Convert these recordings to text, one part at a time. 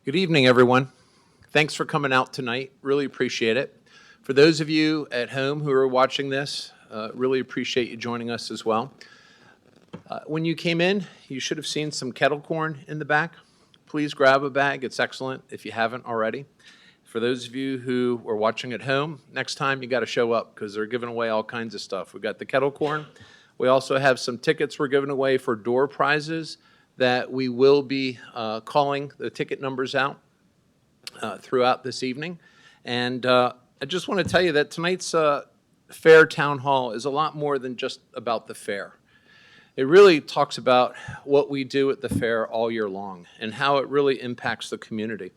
Good evening, everyone. Thanks for coming out tonight. Really appreciate it. For those of you at home who are watching this, really appreciate you joining us as well. When you came in, you should have seen some kettle corn in the back. Please grab a bag. It's excellent if you haven't already. For those of you who are watching at home, next time you got to show up because they're giving away all kinds of stuff. We've got the kettle corn. We also have some tickets we're giving away for door prizes that we will be calling the ticket numbers out throughout this evening. And I just want to tell you that tonight's fair town hall is a lot more than just about the fair. It really talks about what we do at the fair all year long and how it really impacts the community.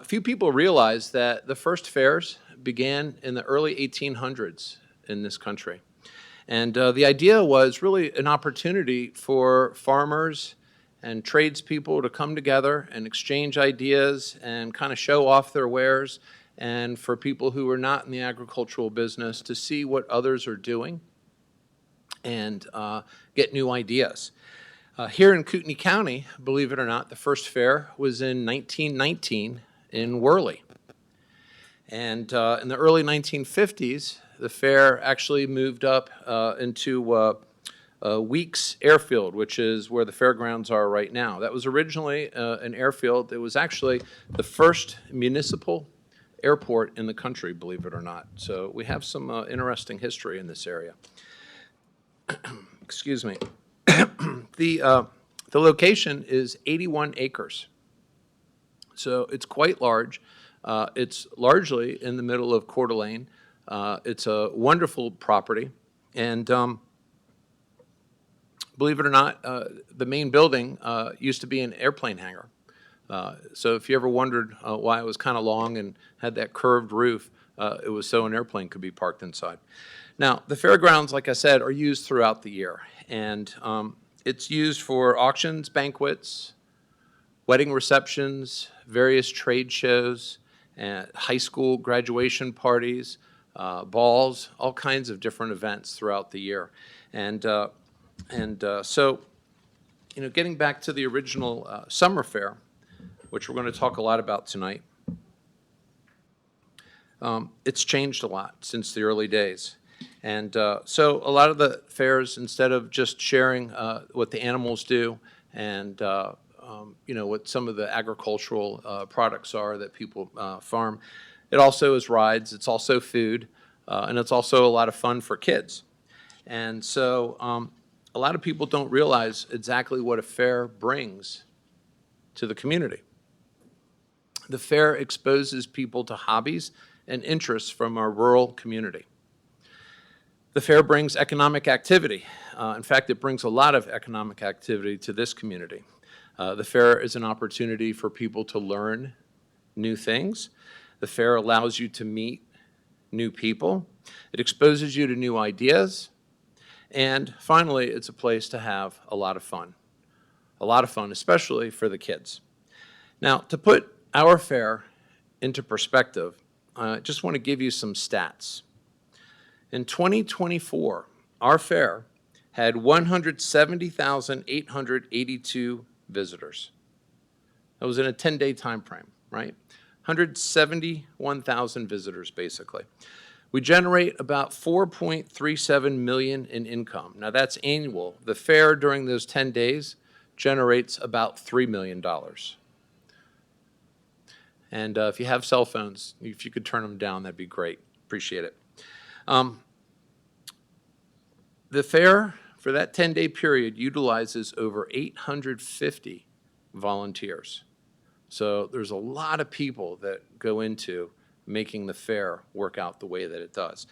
Few people realize that the first fairs began in the early 1800s in this country. And the idea was really an opportunity for farmers and tradespeople to come together and exchange ideas and kind of show off their wares, and for people who are not in the agricultural business to see what others are doing and get new ideas. Here in Kootenai County, believe it or not, the first fair was in 1919 in Worley. And in the early 1950s, the fair actually moved up into Weeks Airfield, which is where the fairgrounds are right now. That was originally an airfield. It was actually the first municipal airport in the country, believe it or not. So we have some interesting history in this area. Excuse me. The location is 81 acres. So it's quite large. It's largely in the middle of Coeur d'Alene. It's a wonderful property. And believe it or not, the main building used to be an airplane hangar. So if you ever wondered why it was kind of long and had that curved roof, it was so an airplane could be parked inside. Now, the fairgrounds, like I said, are used throughout the year. And it's used for auctions, banquets, wedding receptions, various trade shows, high school graduation parties, balls, all kinds of different events throughout the year. And so, getting back to the original summer fair, which we're going to talk a lot about tonight, it's changed a lot since the early days. And so a lot of the fairs, instead of just sharing what the animals do and what some of the agricultural products are that people farm, it also is rides, it's also food, and it's also a lot of fun for kids. And so a lot of people don't realize exactly what a fair brings to the community. The fair exposes people to hobbies and interests from our rural community. The fair brings economic activity. In fact, it brings a lot of economic activity to this community. The fair is an opportunity for people to learn new things. The fair allows you to meet new people. It exposes you to new ideas. And finally, it's a place to have a lot of fun. A lot of fun, especially for the kids. Now, to put our fair into perspective, I just want to give you some stats. In 2024, our fair had 170,882 visitors. That was in a 10-day time frame, right? 171,000 visitors, basically. We generate about $4.37 million in income. Now, that's annual. The fair during those 10 days generates about $3 million. And if you have cell phones, if you could turn them down, that'd be great. Appreciate it. The fair, for that 10-day period, utilizes over 850 volunteers. So there's a lot of people that go into making the fair work out the way that it does.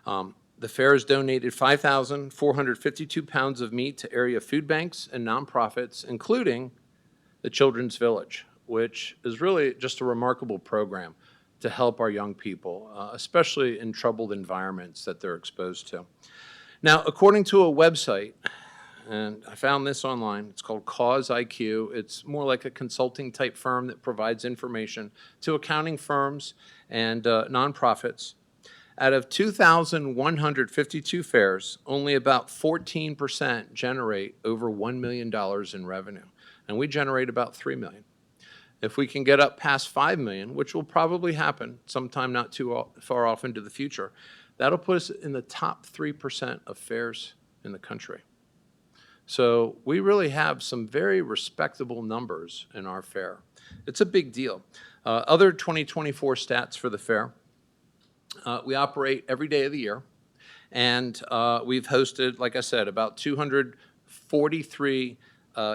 The fair has donated 5,452 pounds of meat to area food banks and nonprofits, including the Children's Village, which is really just a remarkable program to help our young people, especially in troubled environments that they're exposed to. Now, according to a website, and I found this online, it's called Cause IQ. It's more like a consulting type firm that provides information to accounting firms and nonprofits. Out of 2,152 fairs, only about 14% generate over $1 million in revenue, and we generate about $3 million. If we can get up past 5 million, which will probably happen sometime not too far off into the future, that'll put us in the top 3% of fairs in the country. So we really have some very respectable numbers in our fair. It's a big deal. Other 2024 stats for the fair. We operate every day of the year, and we've hosted, like I said, about 243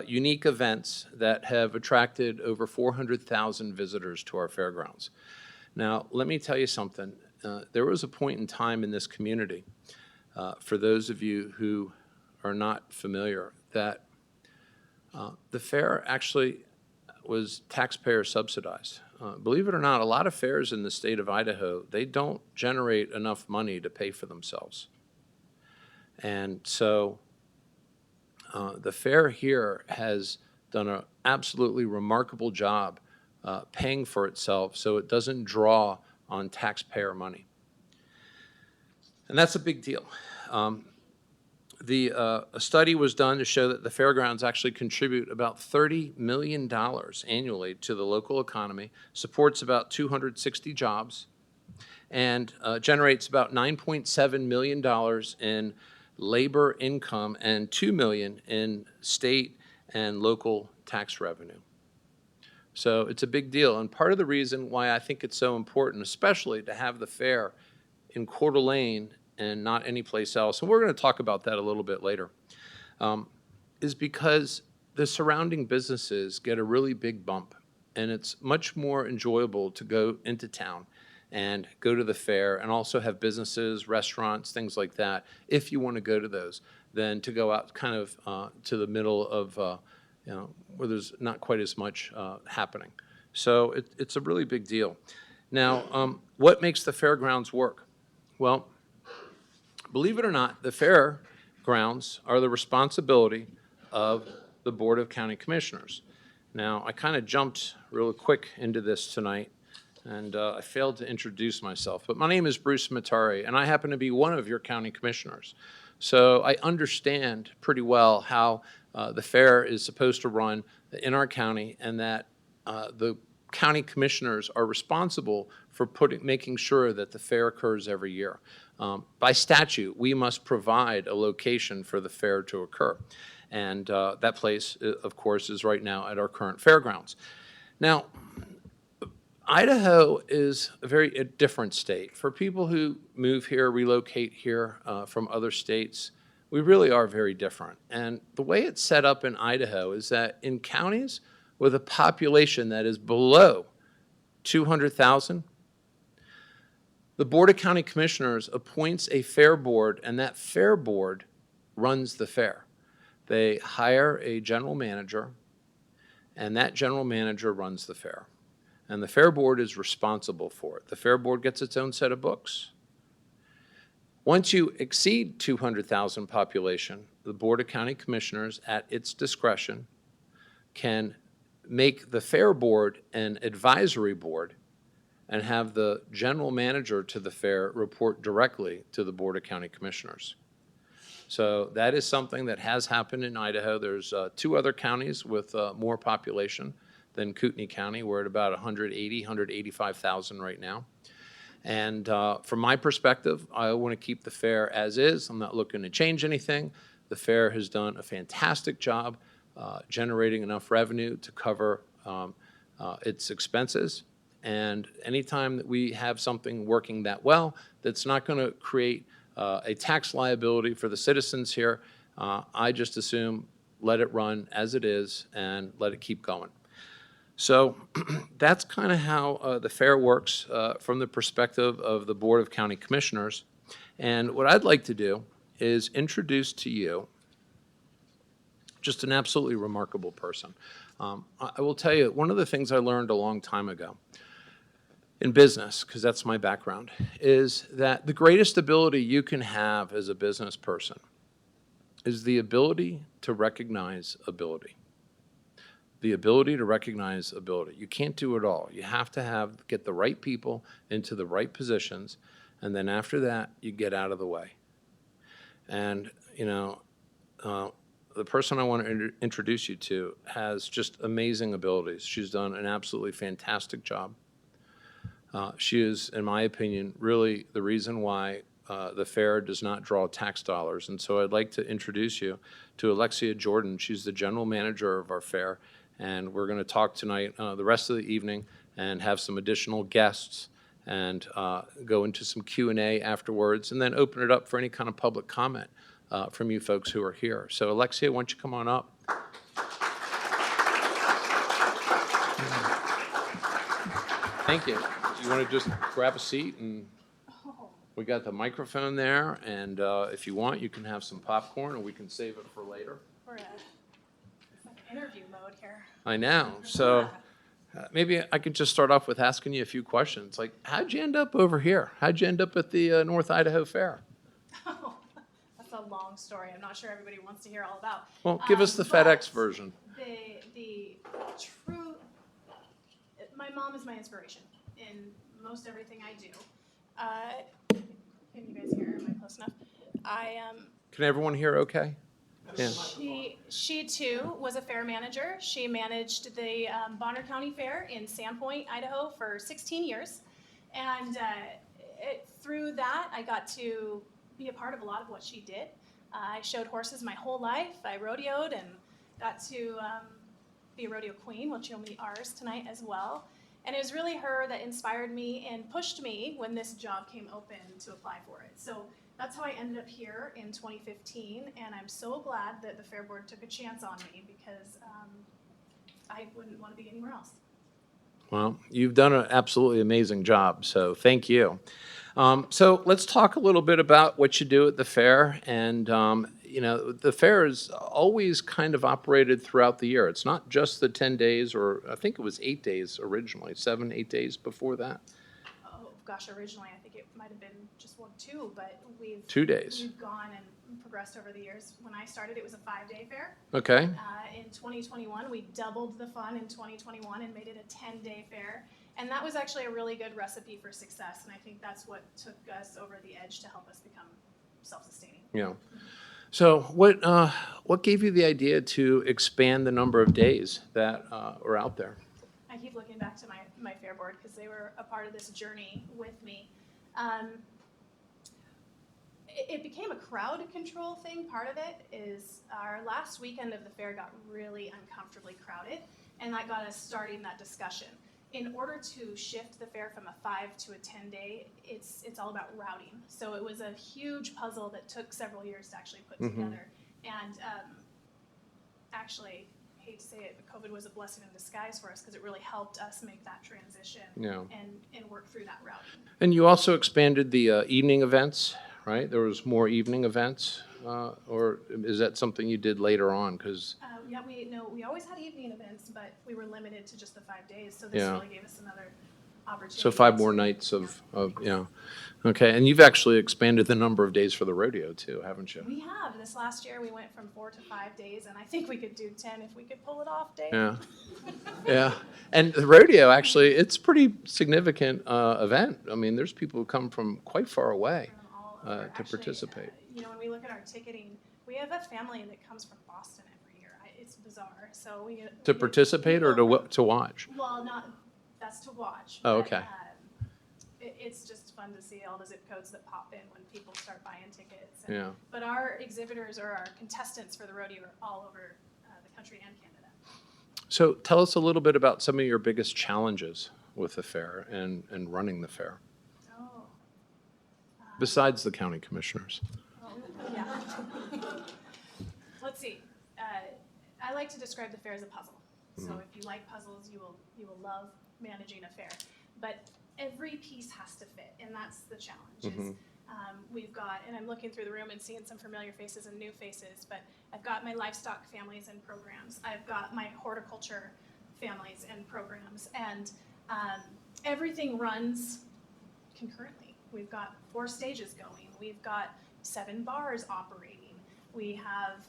unique events that have attracted over 400,000 visitors to our fairgrounds. Now, let me tell you something. There was a point in time in this community, for those of you who are not familiar, that the fair actually was taxpayer subsidized. Believe it or not, a lot of fairs in the state of Idaho, they don't generate enough money to pay for themselves. And so the fair here has done an absolutely remarkable job paying for itself so it doesn't draw on taxpayer money. And that's a big deal. A study was done to show that the fairgrounds actually contribute about $30 million annually to the local economy, supports about 260 jobs, and generates about $9.7 million in labor income and $2 million in state and local tax revenue. So it's a big deal. And part of the reason why I think it's so important, especially to have the fair in Coeur d'Alene and not anyplace else, and we're going to talk about that a little bit later, is because the surrounding businesses get a really big bump, and it's much more enjoyable to go into town and go to the fair and also have businesses, restaurants, things like that, if you want to go to those, than to go out kind of to the middle of, where there's not quite as much happening. So it's a really big deal. Now, what makes the fairgrounds work? Well, believe it or not, the fairgrounds are the responsibility of the Board of County Commissioners. Now, I kind of jumped real quick into this tonight, and I failed to introduce myself. But my name is Bruce Matari, and I happen to be one of your county commissioners. So I understand pretty well how the fair is supposed to run in our county, and that the county commissioners are responsible for making sure that the fair occurs every year. By statute, we must provide a location for the fair to occur. And that place, of course, is right now at our current fairgrounds. Now, Idaho is a different state. For people who move here, relocate here from other states, we really are very different. And the way it's set up in Idaho is that in counties with a population that is below 200,000, the Board of County Commissioners appoints a fair board, and that fair board runs the fair. They hire a general manager, and that general manager runs the fair. And the fair board is responsible for it. The fair board gets its own set of books. Once you exceed 200,000 population, the Board of County Commissioners, at its discretion, can make the fair board an advisory board and have the general manager to the fair report directly to the Board of County Commissioners. So that is something that has happened in Idaho. There's 2 other counties with more population than Kootenai County. We're at about 185,000 right now. And from my perspective, I want to keep the fair as is. I'm not looking to change anything. The fair has done a fantastic job generating enough revenue to cover its expenses. And anytime that we have something working that well, that's not going to create a tax liability for the citizens here, I just assume let it run as it is and let it keep going. So that's kind of how the fair works from the perspective of the Board of County Commissioners. And what I'd like to do is introduce to you just an absolutely remarkable person. I will tell you, one of the things I learned a long time ago in business, because that's my background, is that the greatest ability you can have as a business person is the ability to recognize ability. The ability to recognize ability. You can't do it all. You have to get the right people into the right positions, and then after that, you get out of the way. And, the person I want to introduce you to has just amazing abilities. She's done an absolutely fantastic job. She is, in my opinion, really the reason why the fair does not draw tax dollars. And so I'd like to introduce you to Alexia Jordan. She's the general manager of our fair, and we're going to talk tonight, the rest of the evening, and have some additional guests, and go into some Q&A afterwards, and then open it up for any kind of public comment from you folks who are here. So Alexia, why don't you come on up? Thank you. You want to just grab a seat, and we got the microphone there, and if you want, you can have some popcorn, and we can save it for later. We're in interview mode here. I know. So maybe I could just start off with asking you a few questions. Like, how'd you end up over here? How'd you end up at the North Idaho Fair? Oh, that's a long story. I'm not sure everybody wants to hear all about. Well, give us the FedEx version. The true, my mom is my inspiration in most everything I do. Can you guys hear? Am I close enough? Can everyone hear okay? Yeah. She too was a fair manager. She managed the Bonner County Fair in Sandpoint, Idaho for 16 years. And through that, I got to be a part of a lot of what she did. I showed horses my whole life. I rodeoed and got to be a rodeo queen, which you'll meet ours tonight as well. And it was really her that inspired me and pushed me when this job came open to apply for it. So that's how I ended up here in 2015, and I'm so glad that the Fair Board took a chance on me, because I wouldn't want to be anywhere else. Well, you've done an absolutely amazing job, so thank you. So let's talk a little bit about what you do at the fair. And, you know, the fair is always kind of operated throughout the year. It's not just the 10 days, or I think it was 8 days originally, 7, 8 days before that. Oh, gosh, originally I think it might have been just 1, 2, but we've 2 days. We've gone and progressed over the years. When I started, it was a 5-day fair. Okay. In 2021, we doubled the fun in 2021 and made it a 10-day fair. And that was actually a really good recipe for success. And I think that's what took us over the edge to help us become self-sustaining. Yeah. So what gave you the idea to expand the number of days that are out there? I keep looking back to my fair board because they were a part of this journey with me. It became a crowd control thing. Part of it is our last weekend of the fair got really uncomfortably crowded, and that got us starting that discussion. In order to shift the fair from a 5 to a 10-day, it's all about routing. So it was a huge puzzle that took several years to actually put together. And actually, I hate to say it, but COVID was a blessing in disguise for us, because it really helped us make that transition and work through that routing. And you also expanded the evening events, right? There was more evening events, or is that something you did later on? Because yeah, we always had evening events, but we were limited to just the 5 days. So this really gave us another opportunity. So 5 more nights of yeah. Okay, and you've actually expanded the number of days for the rodeo too, haven't you? We have. This last year we went from 4 to 5 days, and I think we could do 10 if we could pull it off, Dave. Yeah. Yeah. And the rodeo, actually, it's a pretty significant event. I mean, there's people who come from quite far away to participate. You know, when we look at our ticketing, we have a family that comes from Boston every year. It's bizarre. So to participate or to watch? Well, that's to watch. Oh, okay. It's just fun to see all the zip codes that pop in when people start buying tickets. Yeah. But our exhibitors, or our contestants for the rodeo, are all over the country and Canada. So tell us a little bit about some of your biggest challenges with the fair and running the fair. Besides the county commissioners. Yeah. Let's see. I like to describe the fair as a puzzle. So if you like puzzles, you will love managing a fair. But every piece has to fit, and that's the challenge. We've got, and I'm looking through the room and seeing some familiar faces and new faces, but I've got my livestock families and programs. I've got my horticulture families and programs, and everything runs concurrently. We've got 4 stages going. We've got 7 bars operating. We have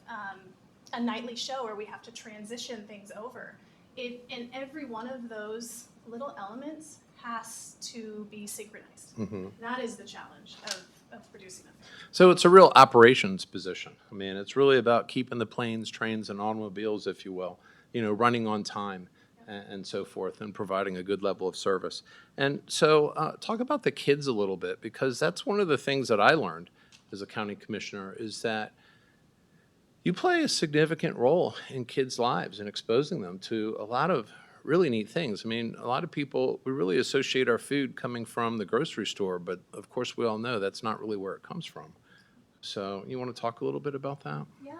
a nightly show where we have to transition things over. And every one of those little elements has to be synchronized. That is the challenge of of producing a fair. So it's a real operations position. I mean, it's really about keeping the planes, trains, and automobiles, if you will, running on time and so forth, and providing a good level of service. And so talk about the kids a little bit, because that's one of the things that I learned as a county commissioner, is that you play a significant role in kids' lives and exposing them to a lot of really neat things. I mean, a lot of people, we really associate our food coming from the grocery store, but of course we all know that's not really where it comes from. So you want to talk a little bit about that? Yeah,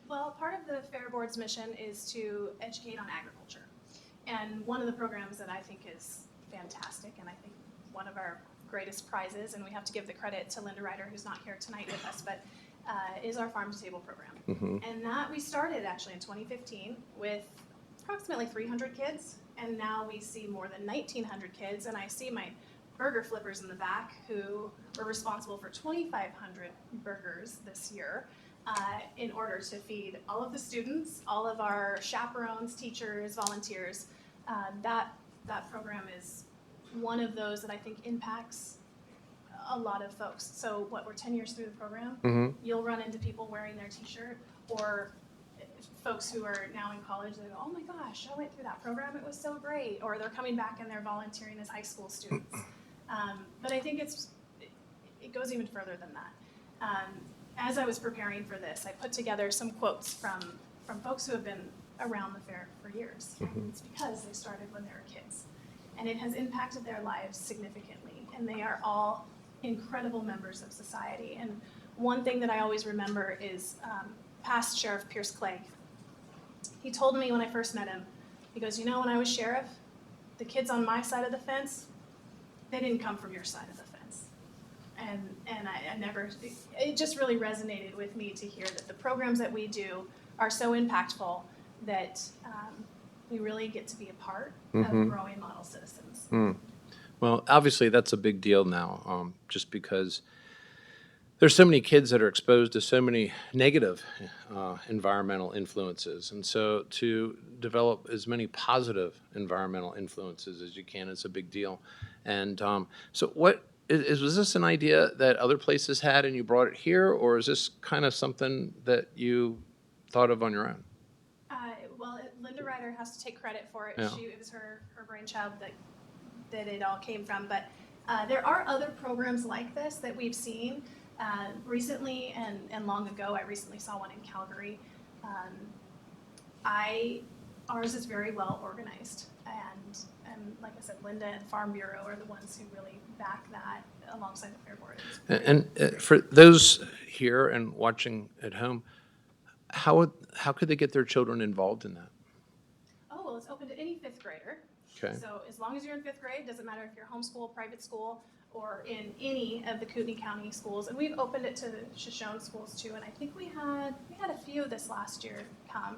well, part of the Fair Board's mission is to educate on agriculture. And one of the programs that I think is fantastic, and I think one of our greatest prizes, and we have to give the credit to Linda Ryder, who's not here tonight with us, but is our Farm to Table program. And that we started actually in 2015 with approximately 300 kids, and now we see more than 1,900 kids, and I see my burger flippers in the back who were responsible for 2,500 burgers this year in order to feed all of the students, all of our chaperones, teachers, volunteers. That program is one of those that I think impacts a lot of folks. So we're 10 years through the program, you'll run into people wearing their t-shirt, or folks who are now in college, they go, oh my gosh, I went through that program, it was so great. Or they're coming back and they're volunteering as high school students. But I think it goes even further than that. As I was preparing for this, I put together some quotes from folks who have been around the fair for years. It's because they started when they were kids. And it has impacted their lives significantly. And they are all incredible members of society. And one thing that I always remember is past Sheriff Pierce Clegg. He told me when I first met him, he goes, when I was sheriff, the kids on my side of the fence, they didn't come from your side of the fence. And I never, it just really resonated with me to hear that the programs that we do are so impactful that we really get to be a part of growing model citizens. Well, obviously that's a big deal now, just because there's so many kids that are exposed to so many negative environmental influences. And so to develop as many positive environmental influences as you can is a big deal. And so was this an idea that other places had and you brought it here, or is this kind of something that you thought of on your own? Well, Linda Ryder has to take credit for it. Yeah. It was her brainchild that it all came from. But there are other programs like this that we've seen recently and long ago. I recently saw one in Calgary. Ours is very well organized, and like I said, Linda and Farm Bureau are the ones who really back that alongside the Fair Board. And for those here and watching at home, how could they get their children involved in that? Oh, well, it's open to any fifth grader. Okay. So as long as you're in fifth grade, doesn't matter if you're homeschool, private school, or in any of the Kootenai County schools. And we've opened it to Shoshone schools too. And I think we had a few this last year come.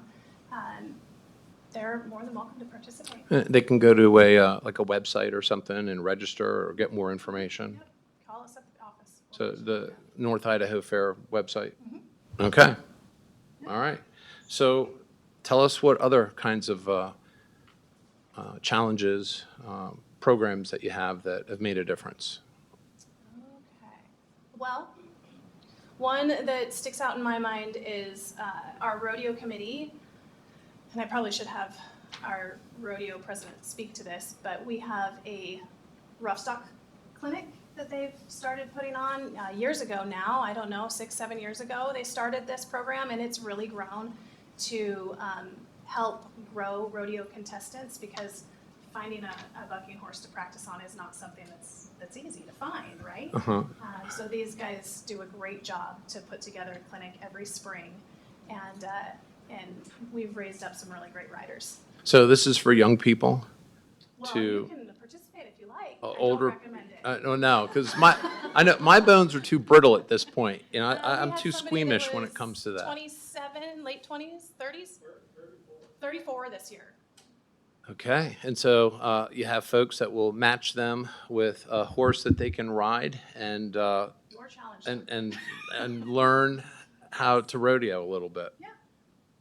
They're more than welcome to participate. They can go to a website or something and register or get more information. Yep. Call us at the office. So the North Idaho Fair website. Okay. All right. So tell us what other kinds of challenges, programs that you have that have made a difference. Okay. Well, one that sticks out in my mind is our rodeo committee. And I probably should have our rodeo president speak to this, but we have a rough stock clinic that they've started putting on years ago now. I don't know, 6-7 years ago they started this program, and it's really grown to help grow rodeo contestants, because finding a bucking horse to practice on is not something that's easy to find, right? So these guys do a great job to put together a clinic every spring, and we've raised up some really great riders. So this is for young people? Well, to you can participate if you like. older. I don't recommend it. No, because I know my bones are too brittle at this point. I'm We had too somebody that squeamish when it was comes to that. 27, late 20s, 30s? 34 this year. Okay, and so you have folks that will match them with a horse that they can ride and Your challenge. and learn how to rodeo a little bit. Yeah.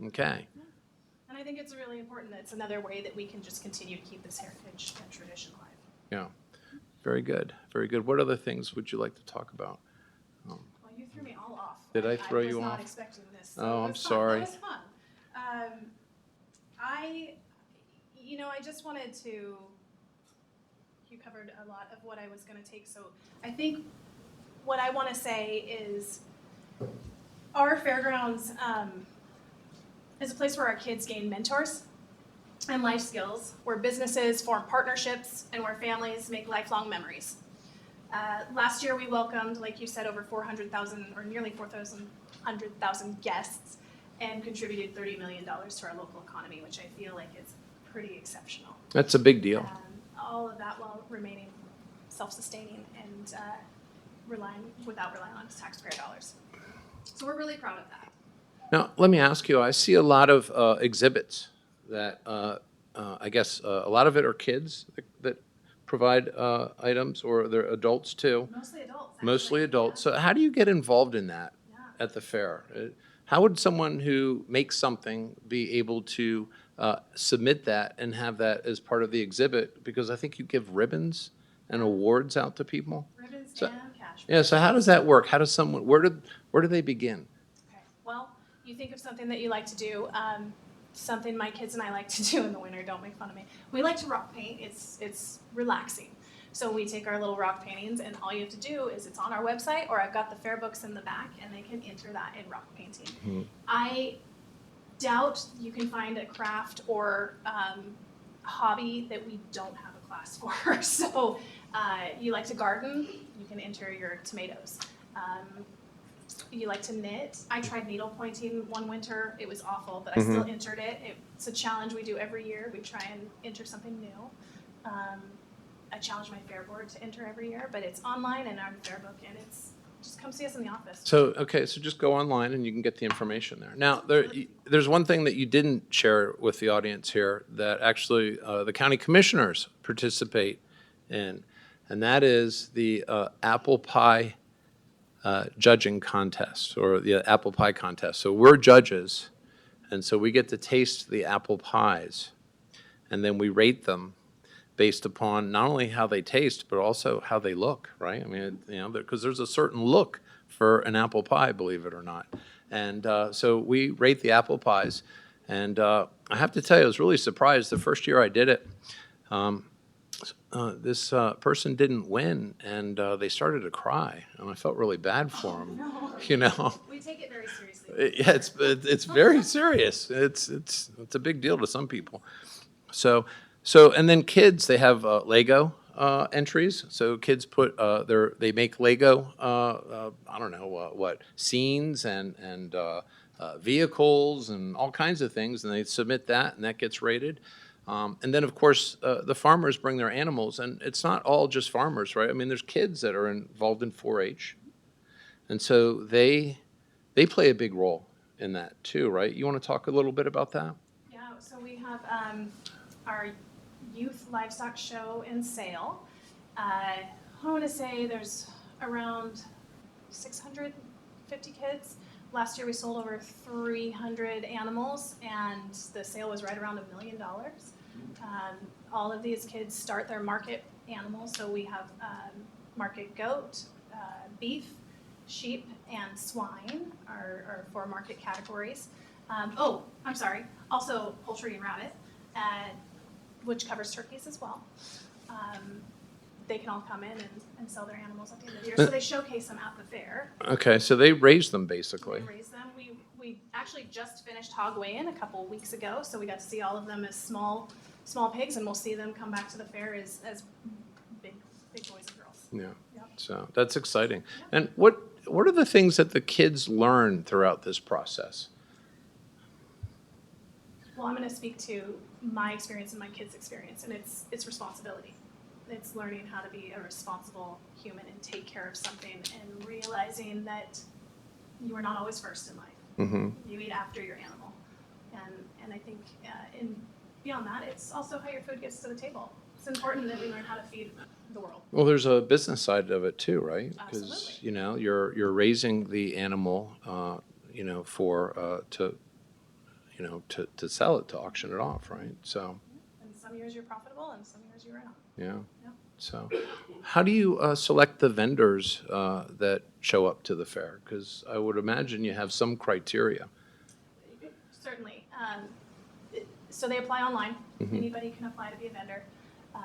Okay. And I think it's really important that it's another way that we can just continue to keep this heritage and tradition alive. Yeah. Very good. Very good. What other things would you like to talk about? Well, you threw me all off. Did I throw you I was off? not expecting this. So Oh, it I'm was fun. sorry. That was fun. I just wanted to. You covered a lot of what I was going to take. So I think what I want to say is our fairgrounds is a place where our kids gain mentors and life skills, where businesses form partnerships, and where families make lifelong memories. Last year, we welcomed, like you said, over 400,000 or nearly 400,000 guests and contributed $30 million to our local economy, which I feel like is pretty exceptional. That's a big deal. All of that while remaining self-sustaining and without relying on taxpayer dollars. So we're really proud of that. Now, let me ask you, I see a lot of exhibits that I guess a lot of it are kids that provide items, or they're adults too? Mostly adults. Mostly actually. adults. So how do you get involved in that Yeah. at the fair? How would someone who makes something be able to submit that and have that as part of the exhibit? Because I think you give ribbons and awards out to people. Ribbons So- and cash. Yeah, so how does that work? How does someone, where do they begin? Okay. Well, you think of something that you like to do. Something my kids and I like to do in the winter. Don't make fun of me. We like to rock paint. It's relaxing. So we take our little rock paintings, and all you have to do is it's on our website, or I've got the fair books in the back, and they can enter that in rock painting. Mm-hmm. I doubt you can find a craft or hobby that we don't have a class for. So you like to garden, you can enter your tomatoes. You like to knit. I tried needle pointing one winter. It was awful, but I still entered it. It's a challenge we do every year. We try and enter something new. I challenge my fair board to enter every year, but it's online and on fair book, and it's just come see us in the office. So, okay, so just go online and you can get the information there. Now, there's one thing that you didn't share with the audience here that actually the county commissioners participate in, and that is the apple pie judging contest, or the apple pie contest. So we're judges, and so we get to taste the apple pies, and then we rate them based upon not only how they taste, but also how they look, right? I mean, because there's a certain look for an apple pie, believe it or not. And so we rate the apple pies. And I have to tell you, I was really surprised the first year I did it. This person didn't win, and they started to cry, and I felt really bad for them. No. You know, We take it very seriously. yeah, it's very serious. It's a big deal to some people. So and then kids, they have Lego entries. So kids put they make Lego I don't know what scenes and vehicles and all kinds of things, and they submit that, and that gets rated. And then, of course, the farmers bring their animals, and it's not all just farmers, right? I mean, there's kids that are involved in 4-H, and so they play a big role in that too, right? You want to talk a little bit about that? Yeah, so we have our youth livestock show and sale. I want to say there's around 650 kids. Last year we sold over 300 animals, and the sale was right around $1 million. All of these kids start their market animals, so we have market goat, beef, sheep, and swine are 4 market categories. I'm sorry, also poultry and rabbit, which covers turkeys as well. They can all come in and sell their animals at the end of the year. So they showcase them at the fair. Okay, so they raise them basically. We raise them. We actually just finished hog weigh-in a couple weeks ago, so we got to see all of them as small pigs, and we'll see them come back to the fair as big boys and girls. Yeah. Yep. So that's exciting. And what are the things that the kids learn throughout this process? Well, I'm going to speak to my experience and my kids' experience, and it's responsibility. It's learning how to be a responsible human and take care of something, and realizing that you are not always first in life. Mm-hmm. You eat after your animal, and I think beyond that, it's also how your food gets to the table. It's important that we learn how to feed the world. Well, there's a business side of it too, right? Because Absolutely. you're raising the animal, for to sell it, to auction it off, right? So And some years you're profitable, and some years you're not. yeah. Yep. So how do you select the vendors that show up to the fair? Because I would imagine you have some criteria. Certainly. So they apply online. Mhm. Anybody can apply to be a vendor. Uh,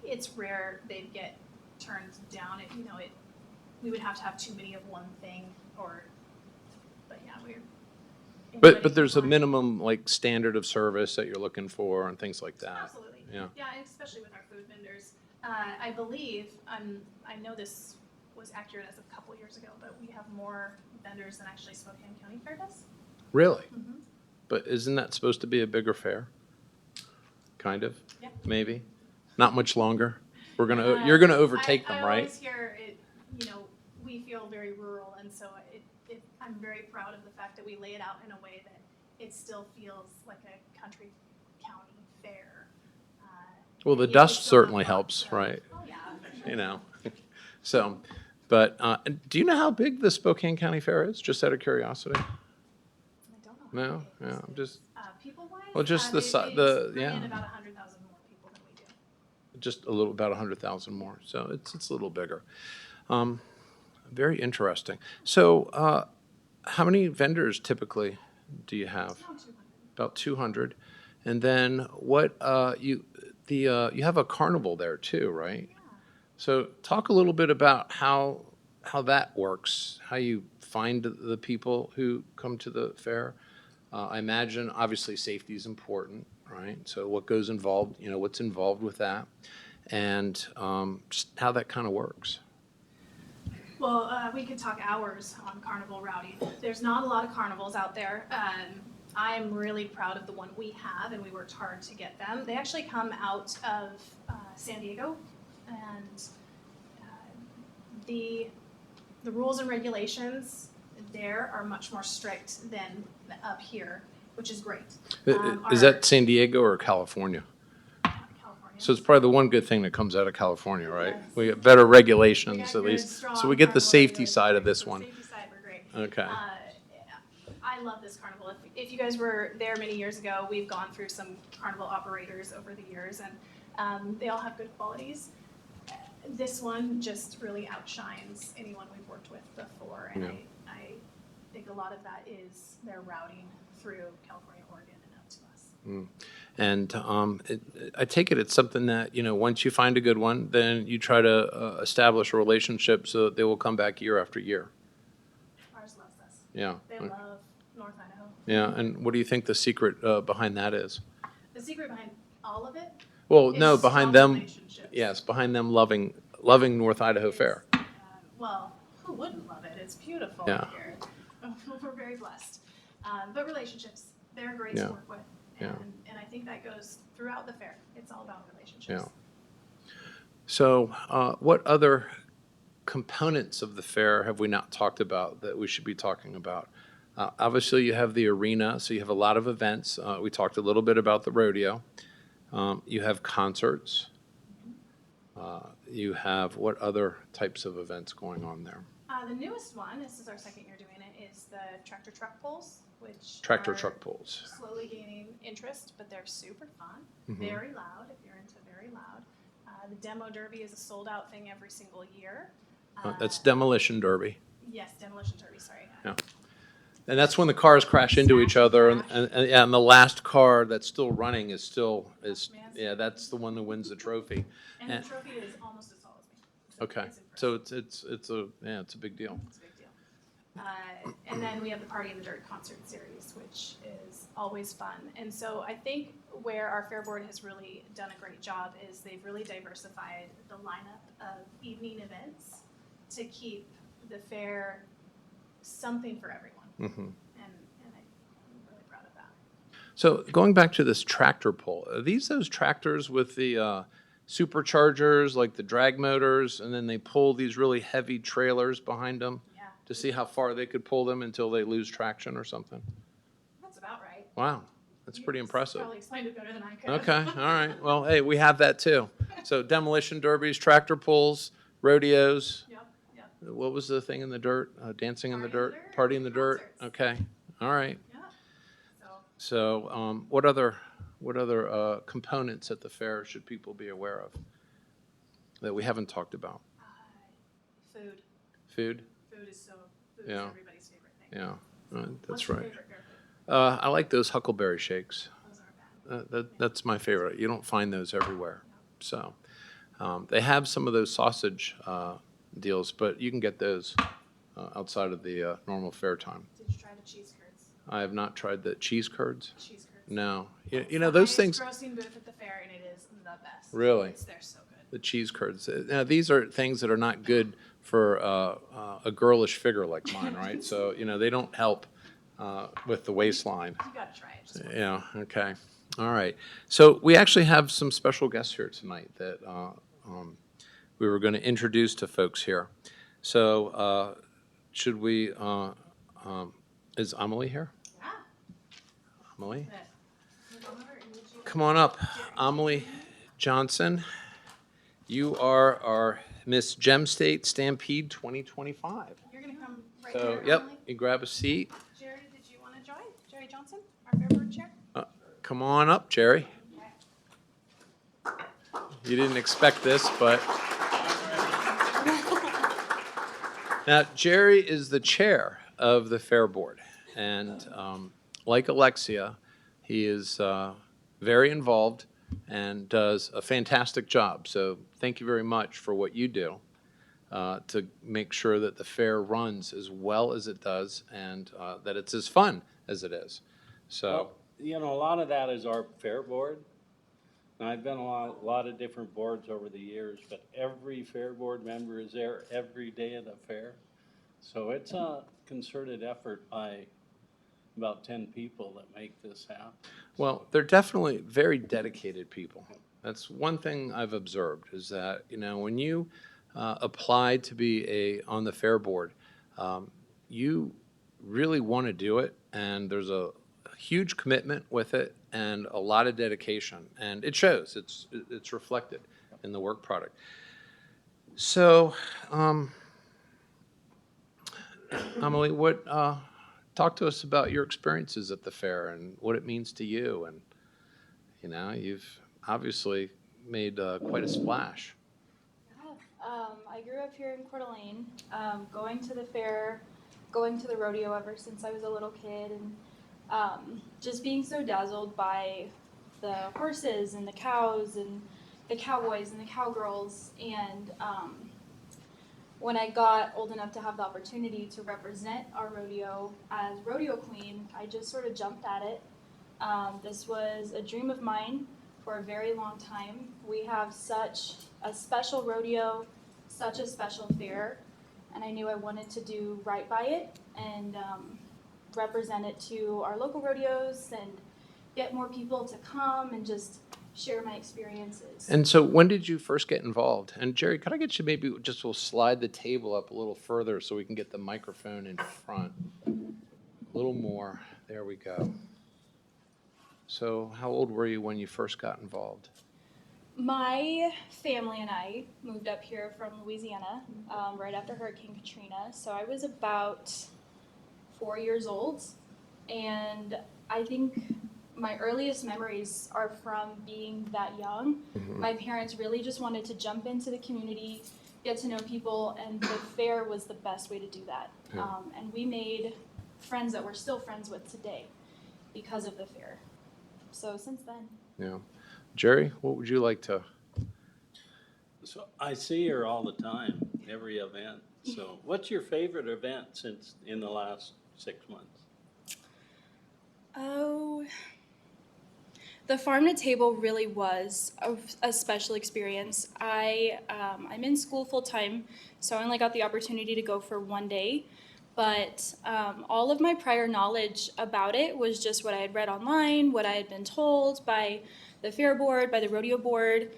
it's rare they'd get turned down. We would have to have too many of one thing, but yeah, But there's a minimum like standard of service that you're looking for and things like that. Absolutely. Yeah. Yeah, and especially with our food vendors. I believe, I know this was accurate as of a couple years ago, but we have more vendors than actually Spokane County Fair does. Really? Mhm. But isn't that supposed to be a bigger fair? Kind of? Yeah. Maybe? Not much longer? You're gonna overtake them, I right? always hear it, we feel very rural, and so I'm very proud of the fact that we lay it out in a way that it still feels like a country county fair. Well, the yet we dust still have certainly fun, helps, so- right? Oh, yeah. You know, so, but, do you know how big the Spokane County Fair is, just out of curiosity? I don't know. how No? big Yeah, this I'm is. just, People-wise, well, just they bring yeah. in about 100,000 more people than we do. Just a little, about 100,000 more, so it's a little bigger. Very interesting. So, how many vendors typically do you have? Around 200. About 200. And then what, you have a carnival there too, right? Yeah. So talk a little bit about how that works, how you find the people who come to the fair. I imagine, obviously, safety is important, right? So what goes involved, what's involved with that, and just how that kind of works. Well, we could talk hours on carnival routing. There's not a lot of carnivals out there. I'm really proud of the one we have, and we worked hard to get them. They actually come out of San Diego, and the rules and regulations there are much more strict than up here, which is great. Is that San Diego or California? California? So it's probably the one good thing that comes out of California, right? Yes. We get better We regulations got at good, least. So strong we get the carnival safety regulations. side of this The one. safety side, we're great. Okay. I love this carnival. If you guys were there many years ago, we've gone through some carnival operators over the years, and they all have good qualities. This one just really outshines anyone we've worked with before, and Yeah. I think a lot of that is their routing through California, Oregon, and out to us. And I take it's something that, once you find a good one, then you try to establish a relationship so that they will come back year after year. Ours loves us. Yeah. They love North Idaho. Yeah. And what do you think the secret behind that is? The secret behind all of it Well, is no, strong behind them, relationships. yes, behind them loving North Idaho Fair. Well, who wouldn't love it? It's beautiful Yeah. here. We're very blessed. But relationships, they're great Yeah. to work with. Yeah. And I think that goes throughout the fair. It's all about relationships. Yeah. So, what other components of the fair have we not talked about that we should be talking about? Obviously, you have the arena, so you have a lot of events. We talked a little bit about the rodeo. You have concerts. You have what other types of events going on there? The newest one, this is our second year doing it, is the tractor truck pulls, which Tractor are truck pulls. slowly gaining interest, but they're super fun, very loud if you're into very loud. The demo derby is a sold out thing every single year. That's demolition derby. Yes, demolition derby, sorry. Yeah. And that's when the cars crash into each other, and the last car that's still running is Man. that's the one that wins the trophy. And And- the trophy is almost as tall as me. So Okay, it's impressive. so it's a big deal. It's a big deal. And then we have the Party in the Dirt concert series, which is always fun. And so I think where our Fair Board has really done a great job is they've really diversified the lineup of evening events to keep the fair something for everyone. Mm-hmm. And I'm really proud of that. So going back to this tractor pull, are these those tractors with the superchargers, like the drag motors, and then they pull these really heavy trailers behind them Yeah, to see how far they could pull them until they lose traction or something? that's about right. Wow, that's You pretty impressive. Probably explained it better than I could. Okay, all right. Well, hey, we have that too. So demolition derbies, tractor pulls, rodeos. Yep, yep, What was the thing in the dirt? Dancing in the Party in the dirt? dirt, Party in the dirt? concerts. Okay, all right. yep. So So what other components at the fair should people be aware of? that we haven't talked about? Food. Food? Food is Yeah. everybody's favorite thing. Yeah, What's that's your right. favorite fair food? I like those huckleberry shakes. Those aren't bad. That's my favorite. You don't find those everywhere. So they have some of those sausage deals, but you can get those outside of the normal fair time. Did you try the cheese curds? I have not tried the cheese curds. Cheese curds. No. It's You know, the those highest things, grossing booth at the fair, and it is the best. Really? They're so good. the cheese curds. Now, these are things that are not good for a girlish figure like mine, right? So, you know, they don't help with the waistline. You gotta try it. Just once. Yeah, okay. All right. So we actually have some special guests here tonight that we were going to introduce to folks here. So should we, is Amelie here? Yeah. Amelie? Move on over and would you- Come on up. Amelie Johnson, you are our Miss Gem State Stampede 2025. You're gonna come right So, here, yep, Emily. you grab a seat. Jerry, did you wanna join? Jerry Johnson, our fair board chair? Come on up, Jerry. You didn't expect this, but. Now, Jerry is the chair of the Fair Board, and like Alexia, he is very involved and does a fantastic job. So thank you very much for what you do to make sure that the fair runs as well as it does and that it's as fun as it is. So. Well, you know, a lot of that is our fair board. And I've been on a lot of different boards over the years, but every fair board member is there every day of the fair. So it's a concerted effort by about 10 people that make this happen. Well, they're definitely very dedicated people. That's one thing I've observed is that, you know, when you applied to be on the fair board, you really want to do it, and there's a huge commitment with it and a lot of dedication, and it shows. It's reflected in the work product. So, Emily, talk to us about your experiences at the fair and what it means to you. And, you know, you've obviously made quite a splash. I grew up here in Coeur d'Alene, going to the fair, going to the rodeo ever since I was a little kid, and just being so dazzled by the horses and the cows and the cowboys and the cowgirls. And when I got old enough to have the opportunity to represent our rodeo as rodeo queen, I just sort of jumped at it. This was a dream of mine for a very long time. We have such a special rodeo, such a special fair, and I knew I wanted to do right by it and represent it to our local rodeos and get more people to come and just share my experiences. And so when did you first get involved? And Jerry, could I get you maybe just we'll slide the table up a little further so we can get the microphone in front. A little more. There we go. So how old were you when you first got involved? My family and I moved up here from Louisiana right after Hurricane Katrina, so I was about 4 years old, and I think my earliest memories are from being that young. Mm-hmm. My parents really just wanted to jump into the community, get to know people, and the fair was the best way to do that. Yeah. And we made friends that we're still friends with today because of the fair. So since then. Yeah. Jerry, what would you like to? So I see her all the time, every event. So what's your favorite event since in the last 6 months? Oh, the farm to table really was a special experience. I'm in school full time, so I only got the opportunity to go for one day. But all of my prior knowledge about it was just what I had read online, what I had been told by the fair board, by the rodeo board.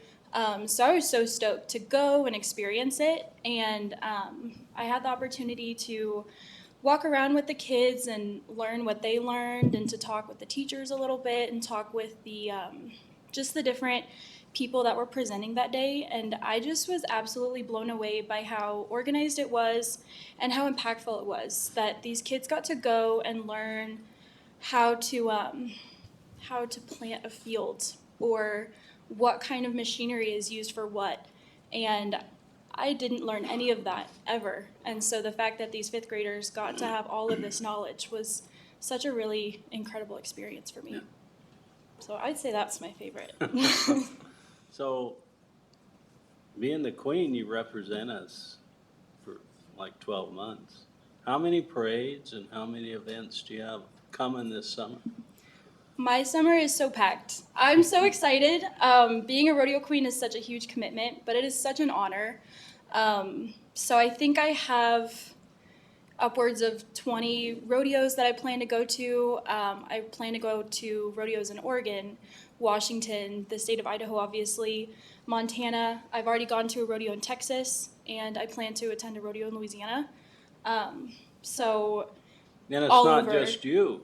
So I was so stoked to go and experience it. And I had the opportunity to walk around with the kids and learn what they learned, and to talk with the teachers a little bit and talk with the just the different people that were presenting that day. And I just was absolutely blown away by how organized it was and how impactful it was that these kids got to go and learn how to plant a field or what kind of machinery is used for what. And I didn't learn any of that ever. And so the fact that these fifth graders got to have all of this knowledge was such a really incredible experience for me. So I'd say that's my favorite. So, being the queen, you represent us for like 12 months. How many parades and how many events do you have coming this summer? My summer is so packed. I'm so excited. Being a rodeo queen is such a huge commitment, but it is such an honor. So I think I have upwards of 20 rodeos that I plan to go to. I plan to go to rodeos in Oregon, Washington, the state of Idaho, obviously, Montana. I've already gone to a rodeo in Texas, and I plan to attend a rodeo in Louisiana. So And it's all not over. just you.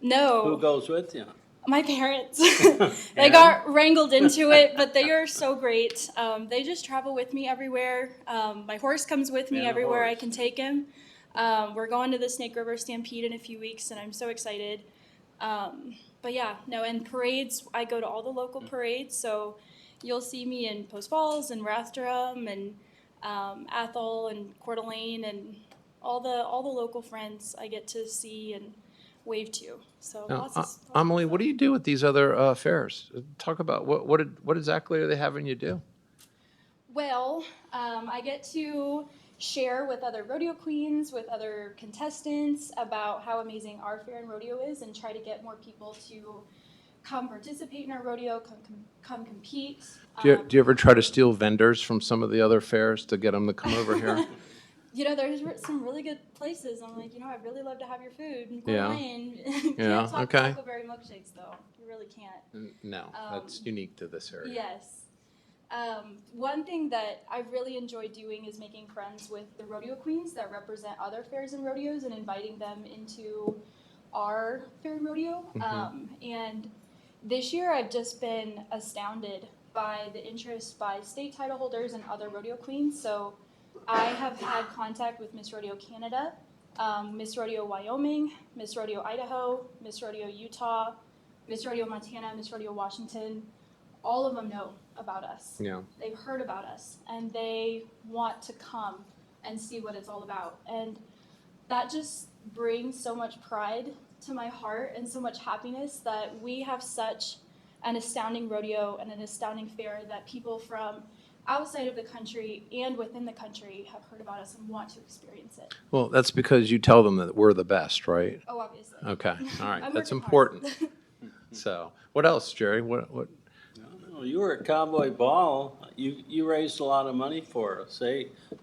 No. Who goes with you? My parents. Yeah. They got wrangled into it, but they are so great. They just travel with me everywhere. My horse comes with me And a everywhere I horse. can take him. We're going to the Snake River Stampede in a few weeks, and I'm so excited. But yeah, no, and parades, I go to all the local parades, so you'll see me in Post Falls and Rathdrum and Athol and Coeur d'Alene and all the local friends I get to see and wave to. So Now, lots of Amelie, fun what do stuff. you do with these other fairs? Talk about what exactly are they having you do? Well, I get to share with other rodeo queens, with other contestants about how amazing our fair and rodeo is, and try to get more people to come participate in our rodeo, come compete. Do you ever try to steal vendors from some of the other fairs to get them to come over here? You know, there's some really good places. I'm like, I'd really love to have your food in Coeur Yeah. d'Alene. Can't Yeah, top okay. Taco Berry milkshakes, though. You really can't. No, that's unique to this area. Yes. One thing that I really enjoy doing is making friends with the rodeo queens that represent other fairs and rodeos and inviting them into our fair and rodeo. And this year I've just been astounded by the interest by state title holders and other rodeo queens. So I have had contact with Miss Rodeo Canada, Miss Rodeo Wyoming, Miss Rodeo Idaho, Miss Rodeo Utah, Miss Rodeo Montana, Miss Rodeo Washington. All of them know about us. Yeah. They've heard about us, and they want to come and see what it's all about. And that just brings so much pride to my heart and so much happiness that we have such an astounding rodeo and an astounding fair that people from outside of the country and within the country have heard about us and want to experience it. Well, that's because you tell them that we're the best, right? Oh, obviously. Okay, all right, I'm that's working hard. important. So, what else, Jerry? What? Oh, you were at Cowboy Ball. You raised a lot of money for us.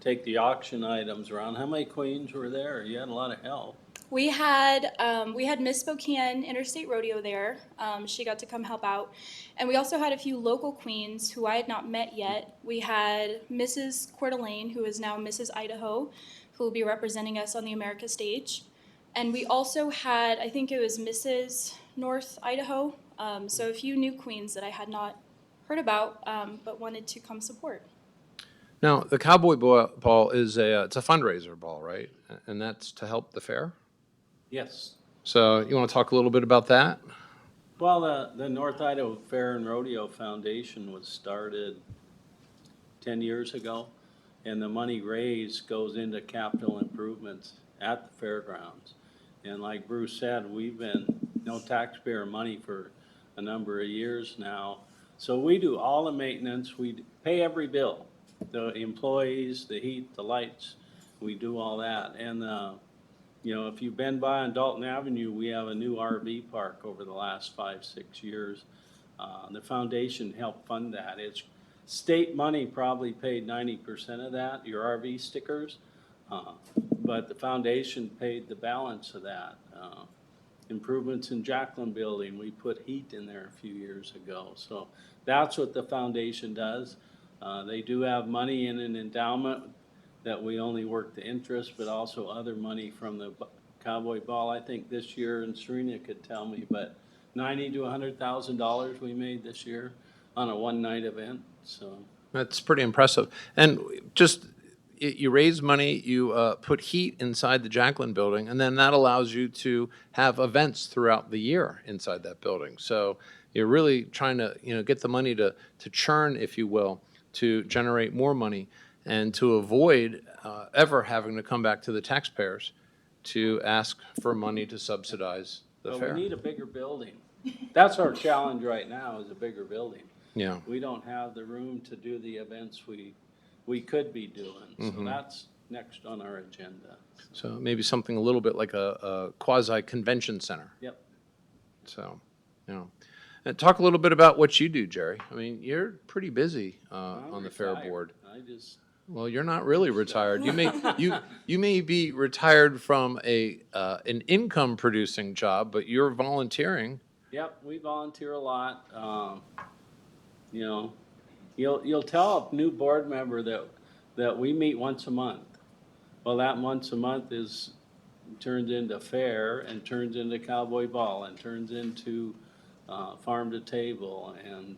Take the auction items around. How many queens were there? You had a lot of help. We had Miss Spokane Interstate Rodeo there. She got to come help out, and we also had a few local queens who I had not met yet. We had Mrs. Coeur d'Alene, who is now Mrs. Idaho, who will be representing us on the America stage, and we also had, I think it was Mrs. North Idaho. So a few new queens that I had not heard about, but wanted to come support. Now, the Cowboy Ball is it's a fundraiser ball, right? And that's to help the fair. Yes. So, you want to talk a little bit about that? Well, the North Idaho Fair and Rodeo Foundation was started 10 years ago, and the money raised goes into capital improvements at the fairgrounds. And like Bruce said, we've been no taxpayer money for a number of years now. So we do all the maintenance, we pay every bill, the employees, the heat, the lights, we do all that. And, if you've been by on Dalton Avenue, we have a new RV park over the last 5-6 years. The foundation helped fund that. It's state money probably paid 90% of that, your RV stickers, but the foundation paid the balance of that. Improvements in Jacqueline Building, we put heat in there a few years ago. So that's what the foundation does. They do have money in an endowment that we only work the interest, but also other money from the Cowboy Ball. I think this year, and Serena could tell me, but $90,000 to $100,000 we made this year on a one-night event. So That's pretty impressive. And just, you raise money, you put heat inside the Jacqueline building, and then that allows you to have events throughout the year inside that building. So you're really trying to, get the money to churn, if you will, to generate more money and to avoid ever having to come back to the taxpayers to ask for money to subsidize the But fair. we need a bigger building. That's our challenge right now, is a bigger building. Yeah. We don't have the room to do the events we could be doing, so that's next on our agenda. So maybe something a little bit like a quasi-convention center. Yep. So, and talk a little bit about what you do, Jerry. I mean, you're pretty busy I'm on the fair retired. board. I just, Well, you're not really retired. You may be retired from an income producing job, but you're volunteering. yep, we volunteer a lot. You know, you'll tell a new board member that we meet once a month. Well, that once a month turns into fair and turns into cowboy ball and turns into farm to table and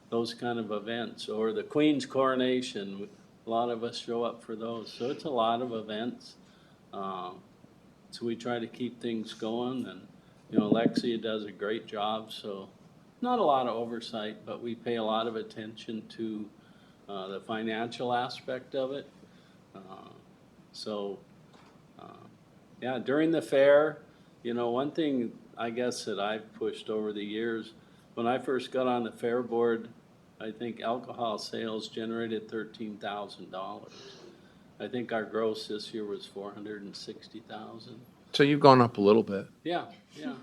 those kind of events, or the Queen's coronation. A lot of us show up for those, so it's a lot of events. So we try to keep things going, and Alexia does a great job. So not a lot of oversight, but we pay a lot of attention to the financial aspect of it. So yeah, during the fair, one thing I guess that I've pushed over the years, when I first got on the fair board, I think alcohol sales generated $13,000. I think our gross this year was $460,000. So you've gone up a little bit. Yeah. Yeah.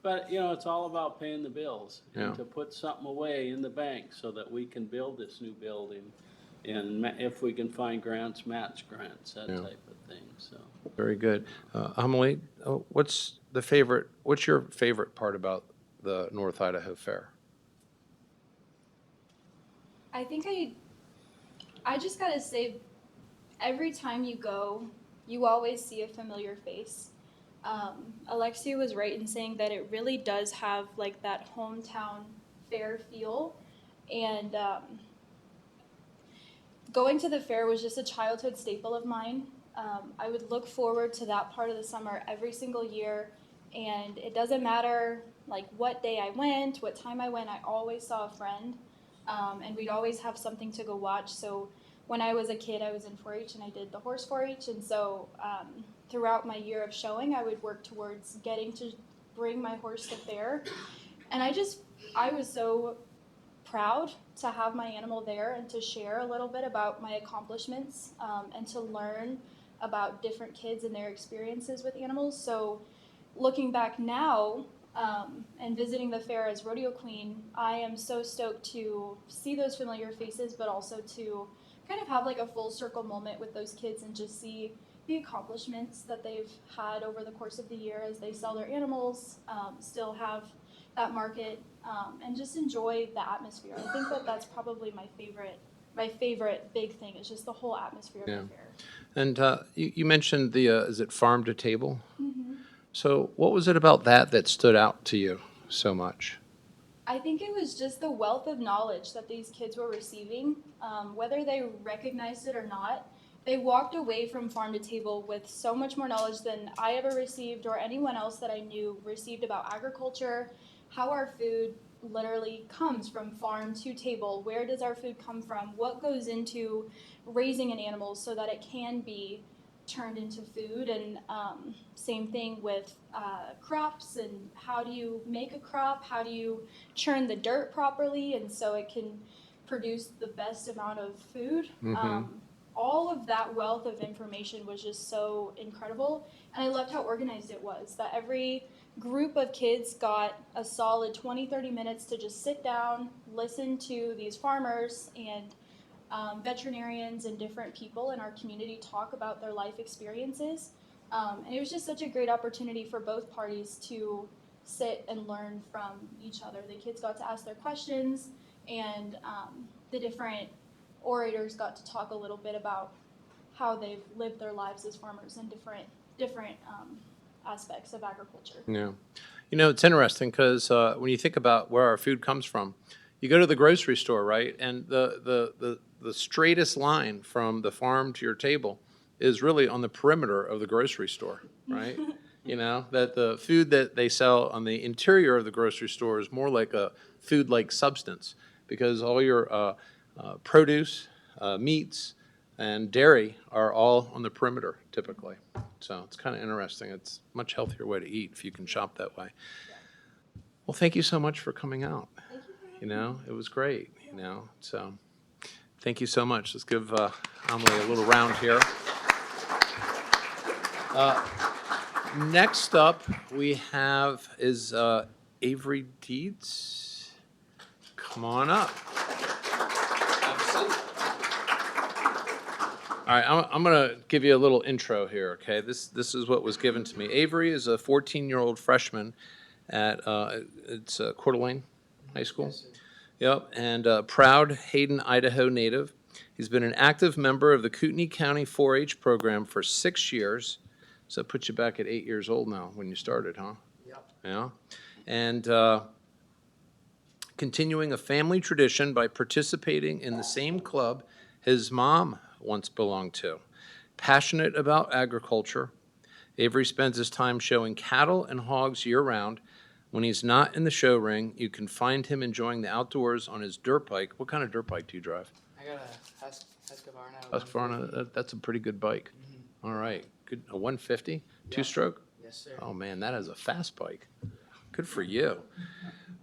But, it's all about paying the bills Yeah. and to put something away in the bank so that we can build this new building. And if we can find grants, match grants, that Yeah. type of thing, so. Very good. Amelie, what's your favorite part about the North Idaho Fair? I think I just gotta say, every time you go, you always see a familiar face. Alexia was right in saying that it really does have like that hometown fair feel, and going to the fair was just a childhood staple of mine. I would look forward to that part of the summer every single year, and it doesn't matter like what day I went, what time I went, I always saw a friend, and we'd always have something to go watch. So when I was a kid, I was in 4-H and I did the horse 4-H, and so throughout my year of showing, I would work towards getting to bring my horse to fair, and I was so proud to have my animal there and to share a little bit about my accomplishments, and to learn about different kids and their experiences with animals. So looking back now, and visiting the fair as rodeo queen, I am so stoked to see those familiar faces, but also to kind of have like a full circle moment with those kids and just see the accomplishments that they've had over the course of the year as they sell their animals, still have that market, and just enjoy the atmosphere. I think that's probably my favorite big thing is just the whole atmosphere of the fair. And you mentioned is it farm to table? Mm-hmm. So what was it about that stood out to you so much? I think it was just the wealth of knowledge that these kids were receiving, whether they recognized it or not. They walked away from farm to table with so much more knowledge than I ever received or anyone else that I knew received about agriculture, how our food literally comes from farm to table. Where does our food come from? What goes into raising an animal so that it can be turned into food? And same thing with crops, and how do you make a crop? How do you churn the dirt properly and so it can produce the best amount of food? Mm-hmm. All of that wealth of information was just so incredible, and I loved how organized it was, that every group of kids got a solid 20-30 minutes to just sit down, listen to these farmers and veterinarians and different people in our community talk about their life experiences. And it was just such a great opportunity for both parties to sit and learn from each other. The kids got to ask their questions, and the different orators got to talk a little bit about how they've lived their lives as farmers in different aspects of agriculture. Yeah. It's interesting because when you think about where our food comes from, you go to the grocery store, right? And the straightest line from the farm to your table is really on the perimeter of the grocery store, right? That the food that they sell on the interior of the grocery store is more like a food-like substance, because all your produce meats, and dairy are all on the perimeter typically. So it's kind of interesting. It's a much healthier way to eat if you can shop that way. Well, thank you so much for coming out. It was great, so thank you so much. Let's give Amelie a little round here. Next up we have is Avery Deeds. Come on up. All right, I'm going to give you a little intro here, okay? This is what was given to me. Avery is a 14-year-old freshman at Coeur d'Alene High School. Yes, sir. Yep, and a proud Hayden, Idaho native. He's been an active member of the Kootenai County 4-H program for 6 years. So that puts you back at 8 years old now when you started, huh? Yep. Yeah. And continuing a family tradition by participating in the same club his mom once belonged to. Passionate about agriculture, Avery spends his time showing cattle and hogs year-round. When he's not in the show ring, you can find him enjoying the outdoors on his dirt bike. What kind of dirt bike do you drive? I got a Husqvarna. Husqvarna, that's a pretty good bike. All right, good. A 150, Yep. two-stroke? Yes, sir. Oh, man, that is a fast bike. Good for you.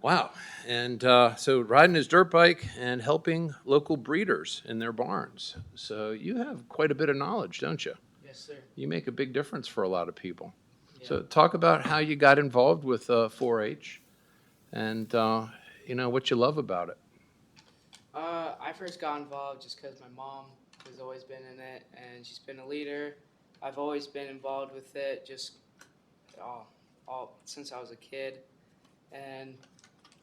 Wow. And so riding his dirt bike and helping local breeders in their barns. So you have quite a bit of knowledge, don't you? Yes, sir. You make a big difference for a lot of people. Yeah. So talk about how you got involved with 4-H and, what you love about it. I first got involved just because my mom has always been in it, and she's been a leader. I've always been involved with it, just all since I was a kid. And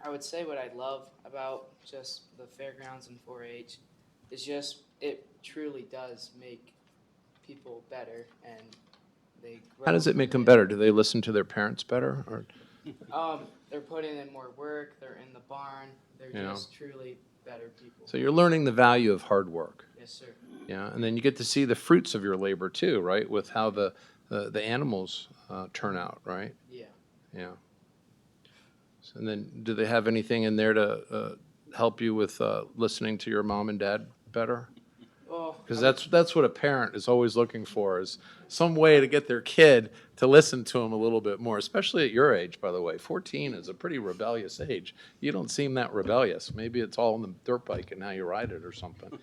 I would say what I love about just the fairgrounds and 4-H is just it truly does make people better, and they grow. How does it make them from better? Do they listen to their parents better? Or They're putting in more work. They're in the barn. They're Yeah. just truly better people. so you're learning the value of hard work. Yes, sir. Yeah, and then you get to see the fruits of your labor too, right? With how the animals turn out, right? Yeah. Yeah. So, and then, do they have anything in there to help you with listening to your mom and dad better? Well, Because that's what a parent is always looking for, is some way to get their kid to listen to them a little bit more, especially at your age, by the way. 14 is a pretty rebellious age. You don't seem that rebellious. Maybe it's all on the dirt bike and now you ride it or something.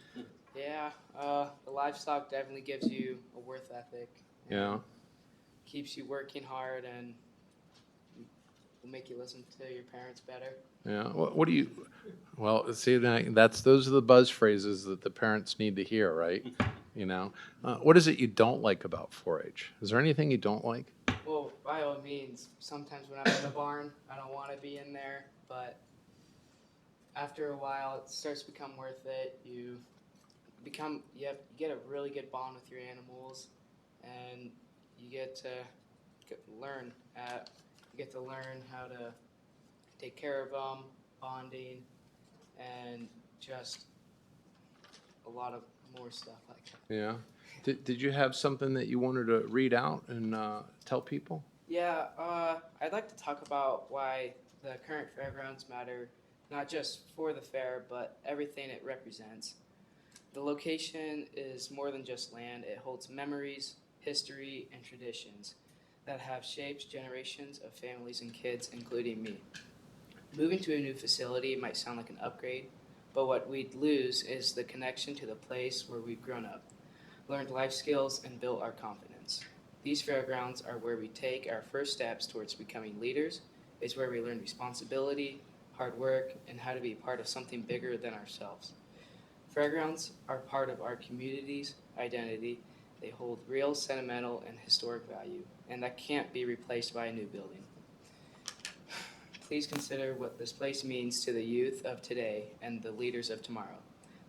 yeah, the livestock definitely gives you a worth ethic. and Yeah. Keeps you working hard and will make you listen to your parents better. Yeah. What do you? Well, see, those are the buzz phrases that the parents need to hear, right? What is it you don't like about 4-H? Is there anything you don't like? Well, by all means, sometimes when I'm in the barn, I don't want to be in there, but after a while, it starts to become worth it. You get a really good bond with your animals, and you get to learn. You get to learn how to take care of them, bonding, and just a lot of more stuff like that. Yeah. Did you have something that you wanted to read out and tell people? Yeah, I'd like to talk about why the current fairgrounds matter, not just for the fair, but everything it represents. The location is more than just land. It holds memories, history, and traditions that have shaped generations of families and kids, including me. Moving to a new facility might sound like an upgrade, but what we'd lose is the connection to the place where we've grown up, learned life skills, and built our confidence. These fairgrounds are where we take our first steps towards becoming leaders. It's where we learn responsibility, hard work, and how to be part of something bigger than ourselves. Fairgrounds are part of our community's identity. They hold real sentimental and historic value, and that can't be replaced by a new building. Please consider what this place means to the youth of today and the leaders of tomorrow.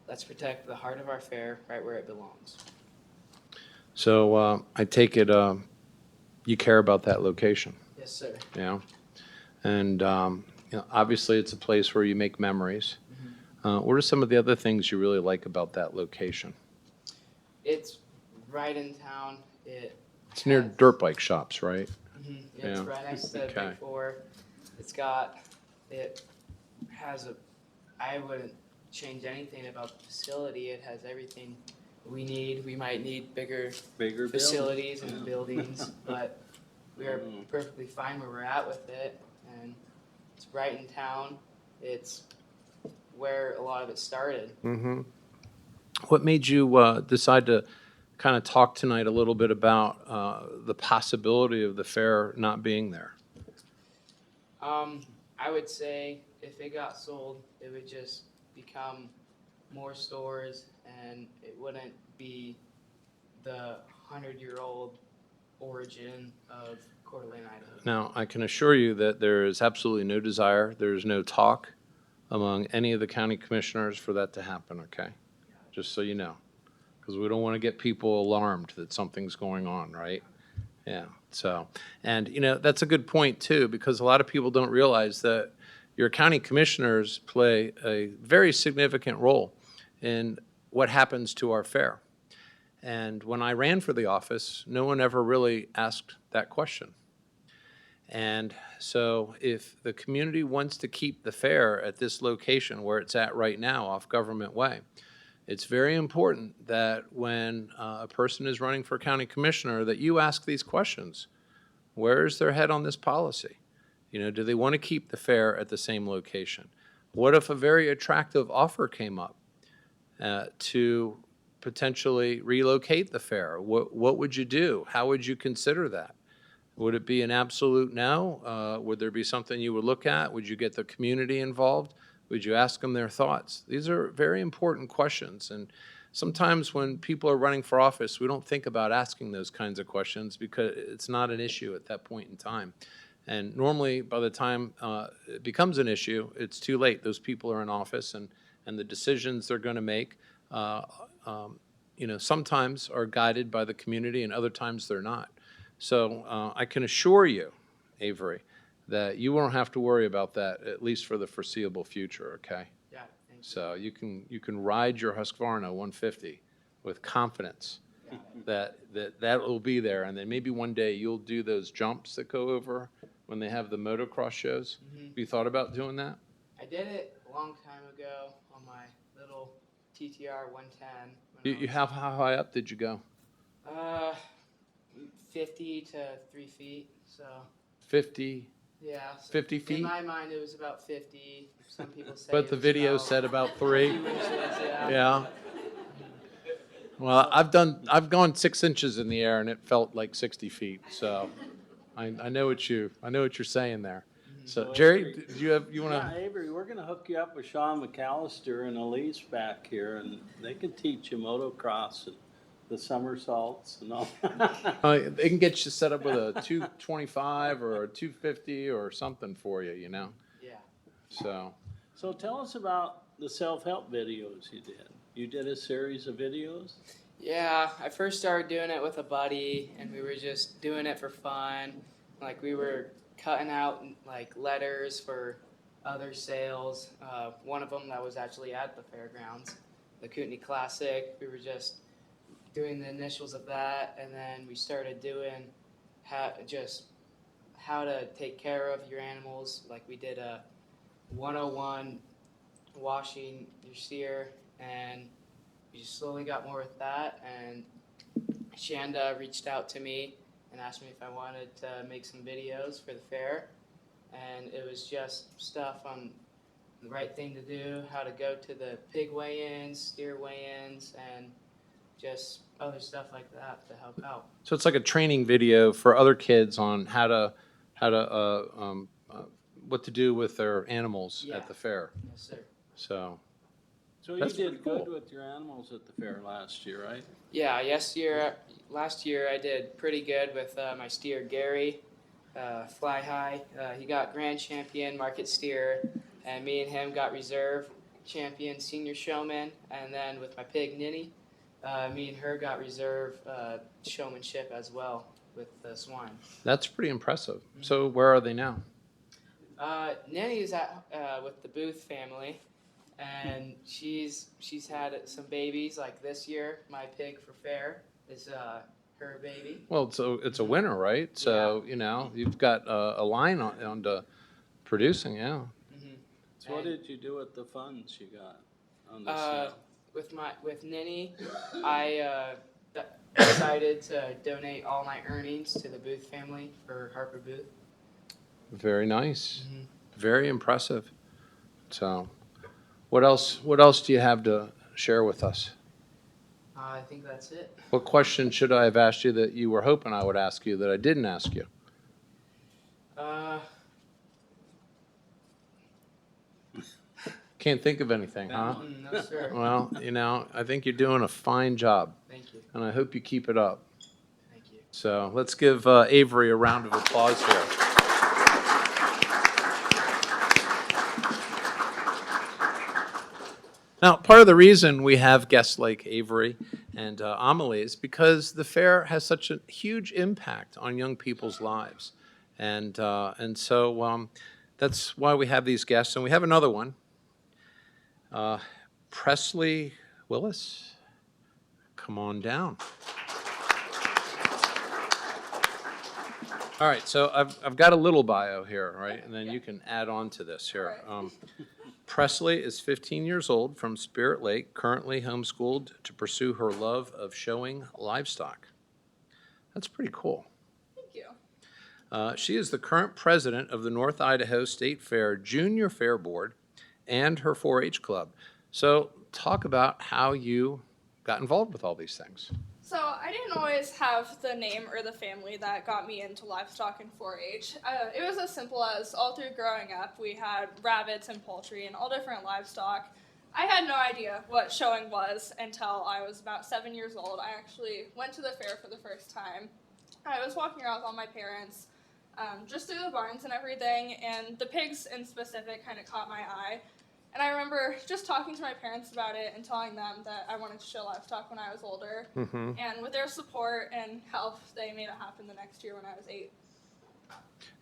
Let's protect the heart of our fair right where it belongs. So I take it you care about that location, Yes, sir. yeah? And obviously it's a place where you make memories. What are some of the other things you really like about that location? It's right in town. It's near dirt bike shops, right? It's Yeah. right next to Okay. Big Four. It has I wouldn't change anything about the facility. It has everything we need. We might need bigger Bigger facilities building, and yeah. buildings, but we are perfectly fine where we're at with it. And it's right in town. It's where a lot of it started. Mm-hmm. What made you decide to kind of talk tonight a little bit about the possibility of the fair not being there? I would say if it got sold, it would just become more stores, and it wouldn't be the 100-year-old origin of Coeur d'Alene, Idaho. Now, I can assure you that there is absolutely no desire, there is no talk among any of the county commissioners for that to happen, okay? Just so you know, because we don't want to get people alarmed that something's going on, right? Yeah, so, and, that's a good point, too, because a lot of people don't realize that your county commissioners play a very significant role in what happens to our fair. And when I ran for the office, no one ever really asked that question. And so if the community wants to keep the fair at this location where it's at right now off Government Way, it's very important that when a person is running for county commissioner that you ask these questions. Where is their head on this policy? Do they want to keep the fair at the same location? What if a very attractive offer came up to potentially relocate the fair? What would you do? How would you consider that? Would it be an absolute no? Would there be something you would look at? Would you get the community involved? Would you ask them their thoughts? These are very important questions. And sometimes when people are running for office, we don't think about asking those kinds of questions because it's not an issue at that point in time. And normally, by the time it becomes an issue, it's too late. Those people are in office, and the decisions they're going to make, sometimes are guided by the community, and other times they're not. So I can assure you, Avery, that you won't have to worry about that, at least for the foreseeable future, okay? Yeah, thank you. So you can ride your Husqvarna 150 with confidence that will be there, and then maybe one day you'll do those jumps that go over when they have the motocross shows. Have you thought about doing that? I did it a long time ago on my little TTR 110. How high up did you go? 50 to 3 feet. So 50, yeah, so 50 feet? in my mind, it was about 50. Some people say. But the video said about 3. a few inches, yeah. Yeah. Well, I've gone 6 inches in the air and it felt like 60 feet. So I know what you're saying there. So So Jerry, Avery- do you want Yeah, to? Avery, we're gonna hook you up with Sean McAllister and Elise back here, and they can teach you motocross and the somersaults and all. They can get you set up with a 225 or a 250 or something for you, Yeah. So So tell us about the self-help videos you did. You did a series of videos? Yeah, I first started doing it with a buddy, and we were just doing it for fun. Like, we were cutting out like letters for other sales. One of them that was actually at the fairgrounds, the Kootenai Classic. We were just doing the initials of that, and then we started doing how to take care of your animals. Like, we did a 101 washing your steer, and we just slowly got more with that. And Shanda reached out to me and asked me if I wanted to make some videos for the fair, and it was just stuff on the right thing to do, how to go to the pig weigh-ins, steer weigh-ins, and just other stuff like that to help out. So it's like a training video for other kids on how to what to do with their animals Yeah. at the fair. Yes, sir. So So you That's did pretty good cool. with your animals at the fair last year, right? Yeah, last year I did pretty good with my steer Gary, Fly High. He got grand champion market steer, and me and him got reserve champion senior showman. And then with my pig Ninny, me and her got reserve showmanship as well with the swine. that's pretty impressive. So where are they now? Ninny's at with the Booth family, and she's had some babies. Like this year, my pig for fair is her baby. Well, it's a winner, right? So you've got a line on to producing, yeah. Mm-hmm. So what did you do with the funds you got on the sale? With Ninny, I decided to donate all my earnings to the Booth family for Harper Booth. Very nice. Mhm. Very impressive. So, what else do you have to share with us? I think that's it. What question should I have asked you that you were hoping I would ask you that I didn't ask you? Uh, Can't think of anything, huh? no, sir. Well, I think you're doing a fine job, Thank you. and I hope you keep it up. Thank you. So let's give Avery a round of applause here. Now, part of the reason we have guests like Avery and Amelie is because the fair has such a huge impact on young people's lives. And so that's why we have these guests. And we have another one. Presley Willis, come on down. All right, so I've got a little bio here, right? And then you can add on to this here. Presley is 15 years old from Spirit Lake, currently homeschooled to pursue her love of showing livestock. That's pretty cool. Thank you. She is the current president of the North Idaho State Fair Junior Fair Board and her 4-H club. So talk about how you got involved with all these things. So I didn't always have the name or the family that got me into livestock and 4-H. It was as simple as all through growing up, we had rabbits and poultry and all different livestock. I had no idea what showing was until I was about 7 years old. I actually went to the fair for the first time. I was walking around with all my parents, just through the barns and everything, and the pigs in specific kind of caught my eye. And I remember just talking to my parents about it and telling them that I wanted to show livestock when I was older. Mm-hmm. And with their support and help, they made it happen the next year when I was 8.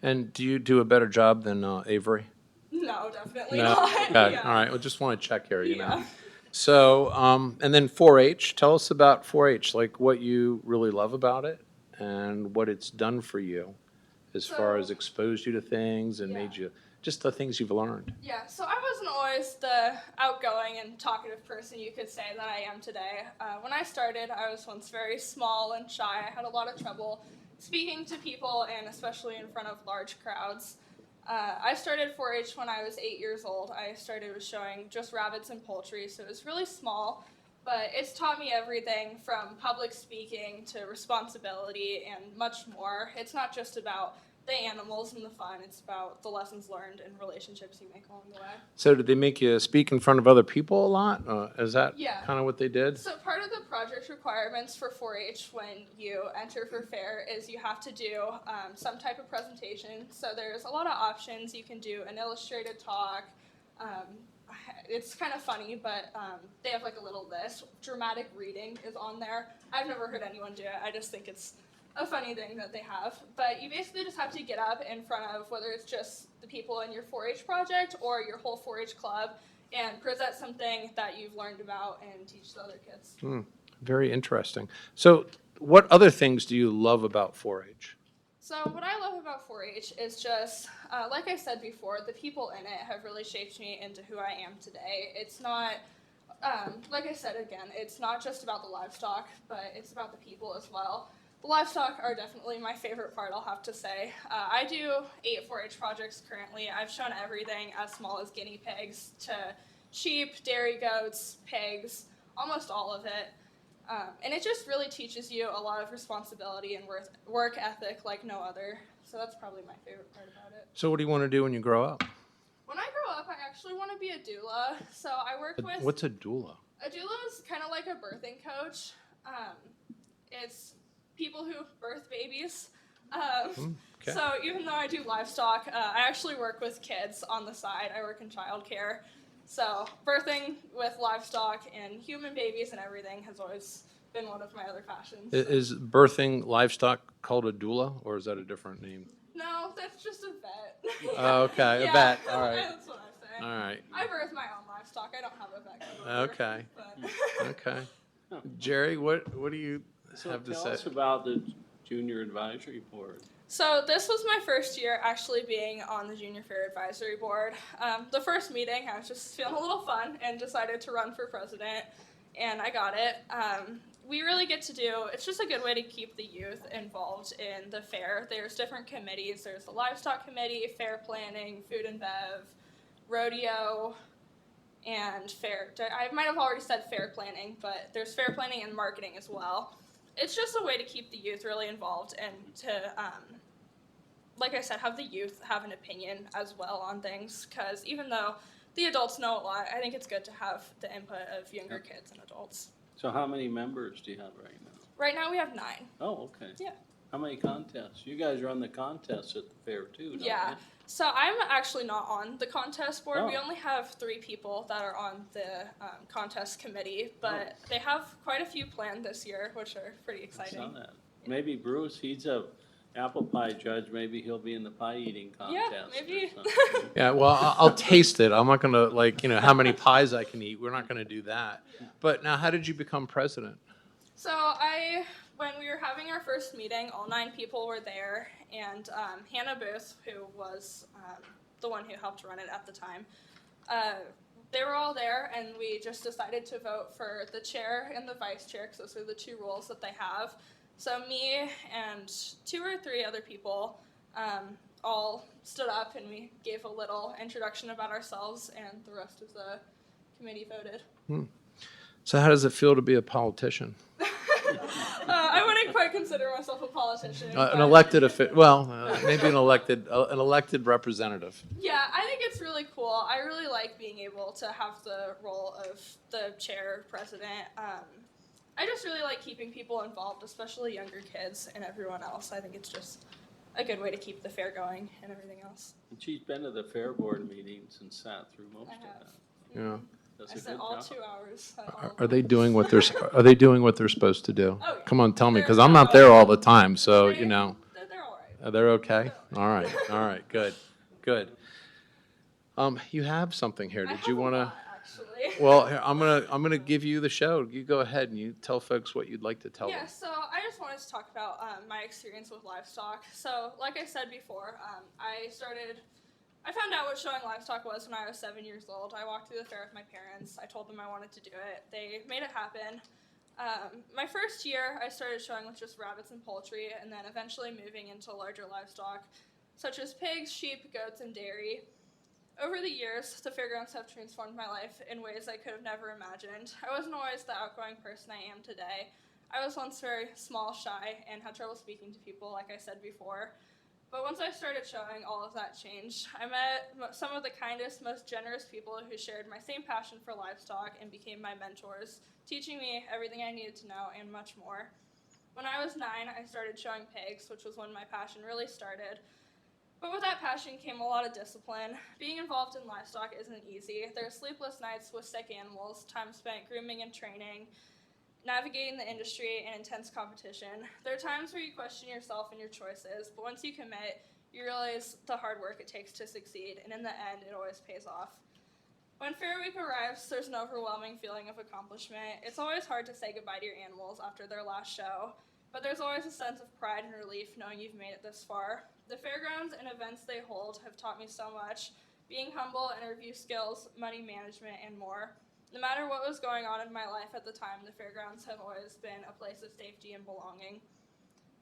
And do you do a better job than Avery? No, definitely No? not. Okay, Yeah. all right. Well, just want to check here, Yeah. So, and then 4-H. Tell us about 4-H, like what you really love about it and what it's done for you as far as exposed you to things and made you, just the things you've learned. Yeah, so I wasn't always the outgoing and talkative person you could say that I am today. When I started, I was once very small and shy. I had a lot of trouble speaking to people and especially in front of large crowds. I started 4-H when I was 8 years old. I started with showing just rabbits and poultry, so it was really small, but it's taught me everything from public speaking to responsibility and much more. It's not just about the animals and the fun, it's about the lessons learned and relationships you make along the way. So did they make you speak in front of other people a lot? Is that Yeah. kind of what they did? So part of the project requirements for 4-H when you enter for fair is you have to do some type of presentation. So there's a lot of options. You can do an illustrated talk. It's kind of funny, but they have like a little list. Dramatic reading is on there. I've never heard anyone do it. I just think it's a funny thing that they have. But you basically just have to get up in front of whether it's just the people in your 4-H project or your whole 4-H club and present something that you've learned about and teach the other kids. Very interesting. So what other things do you love about 4-H? So what I love about 4-H is just, like I said before, the people in it have really shaped me into who I am today. It's not, like I said again, it's not just about the livestock, but it's about the people as well. The livestock are definitely my favorite part, I'll have to say. I do 8 4-H projects currently. I've shown everything as small as guinea pigs to sheep, dairy goats, pigs, almost all of it. And it just really teaches you a lot of responsibility and work ethic like no other. So that's probably my favorite part about it. So what do you want to do when you grow up? When I grow up, I actually want to be a doula. So I work with... What's a doula? A doula is kind of like a birthing coach. It's people who birth babies. Okay. So even though I do livestock, I actually work with kids on the side. I work in childcare. So birthing with livestock and human babies and everything has always been one of my other passions. Is birthing livestock called a doula, or is that a different name? No, that's just a vet. Oh, okay, a vet. All right. That's what I say. All right. I birth my own livestock. I don't have a vet. come over, Okay. but- Okay. Jerry, what do you So have to tell say? us about the Junior Advisory Board. So this was my first year actually being on the Junior Fair Advisory Board. The first meeting, I was just feeling a little fun and decided to run for president, and I got it. We really get to do, it's just a good way to keep the youth involved in the fair. There's different committees. There's the livestock committee, fair planning, food and bev, rodeo, and fair. I might have already said fair planning, but there's fair planning and marketing as well. It's just a way to keep the youth really involved and to, like I said, have the youth have an opinion as well on things. Because even though the adults know a lot, I think it's good to have the input of younger kids and adults. So how many members do you have right now? Right now we have 9. Oh, okay. Yeah. How many contests? You guys run the contests at the fair too, don't Yeah. you? So I'm actually not on the contest board. We Oh. only have 3 people that are on the contest committee, but they have quite a few planned this year, which are pretty I exciting. saw that. Maybe Bruce, he's a apple pie judge, maybe he'll be in the pie eating contest or maybe. something. Yeah, well, I'll taste it. I'm not gonna like, how many pies I can eat. We're not gonna do that. But now, how did you become president? So when we were having our first meeting, all 9 people were there, and Hannah Booth, who was the one who helped run it at the time, they were all there, and we just decided to vote for the chair and the vice chair, because those are the 2 roles that they have. So me and 2 or 3 other people all stood up, and we gave a little introduction about ourselves, and the rest of the committee voted. So how does it feel to be a politician? I wouldn't quite consider myself a politician. An but- elected maybe an elected representative. Yeah, I think it's really cool. I really like being able to have the role of the chair president. I just really like keeping people involved, especially younger kids and everyone else. I think it's just a good way to keep the fair going and everything else. And she's been to the fair board meetings and sat through most I of have. that. Yeah. Does I a good spent all job. 2 hours. At all of Are they them. doing what they're supposed to do? Oh, yeah. Come on, tell me, because They're I'm not there all the time. So They're all right. they're okay. All right, good. You have something here. I Did have you a want to? lot, actually. Well, here, I'm gonna give you the show. You go ahead and you tell folks what you'd like to tell Yeah, them. so I just wanted to talk about my experience with livestock. So, like I said before, I found out what showing livestock was when I was 7 years old. I walked through the fair with my parents. I told them I wanted to do it. They made it happen. My first year, I started showing with just rabbits and poultry, and then eventually moving into larger livestock, such as pigs, sheep, goats, and dairy. Over the years, the fairgrounds have transformed my life in ways I could have never imagined. I wasn't always the outgoing person I am today. I was once very small, shy, and had trouble speaking to people, like I said before. But once I started showing, all of that changed. I met some of the kindest, most generous people who shared my same passion for livestock and became my mentors, teaching me everything I needed to know and much more. When I was 9, I started showing pigs, which was when my passion really started. But with that passion came a lot of discipline. Being involved in livestock isn't easy. There are sleepless nights with sick animals, time spent grooming and training, navigating the industry, and intense competition. There are times where you question yourself and your choices, but once you commit, you realize the hard work it takes to succeed, and in the end, it always pays off. When Fair Week arrives, there's an overwhelming feeling of accomplishment. It's always hard to say goodbye to your animals after their last show, but there's always a sense of pride and relief knowing you've made it this far. The fairgrounds and events they hold have taught me so much: being humble, interview skills, money management, and more. No matter what was going on in my life at the time, the fairgrounds have always been a place of safety and belonging.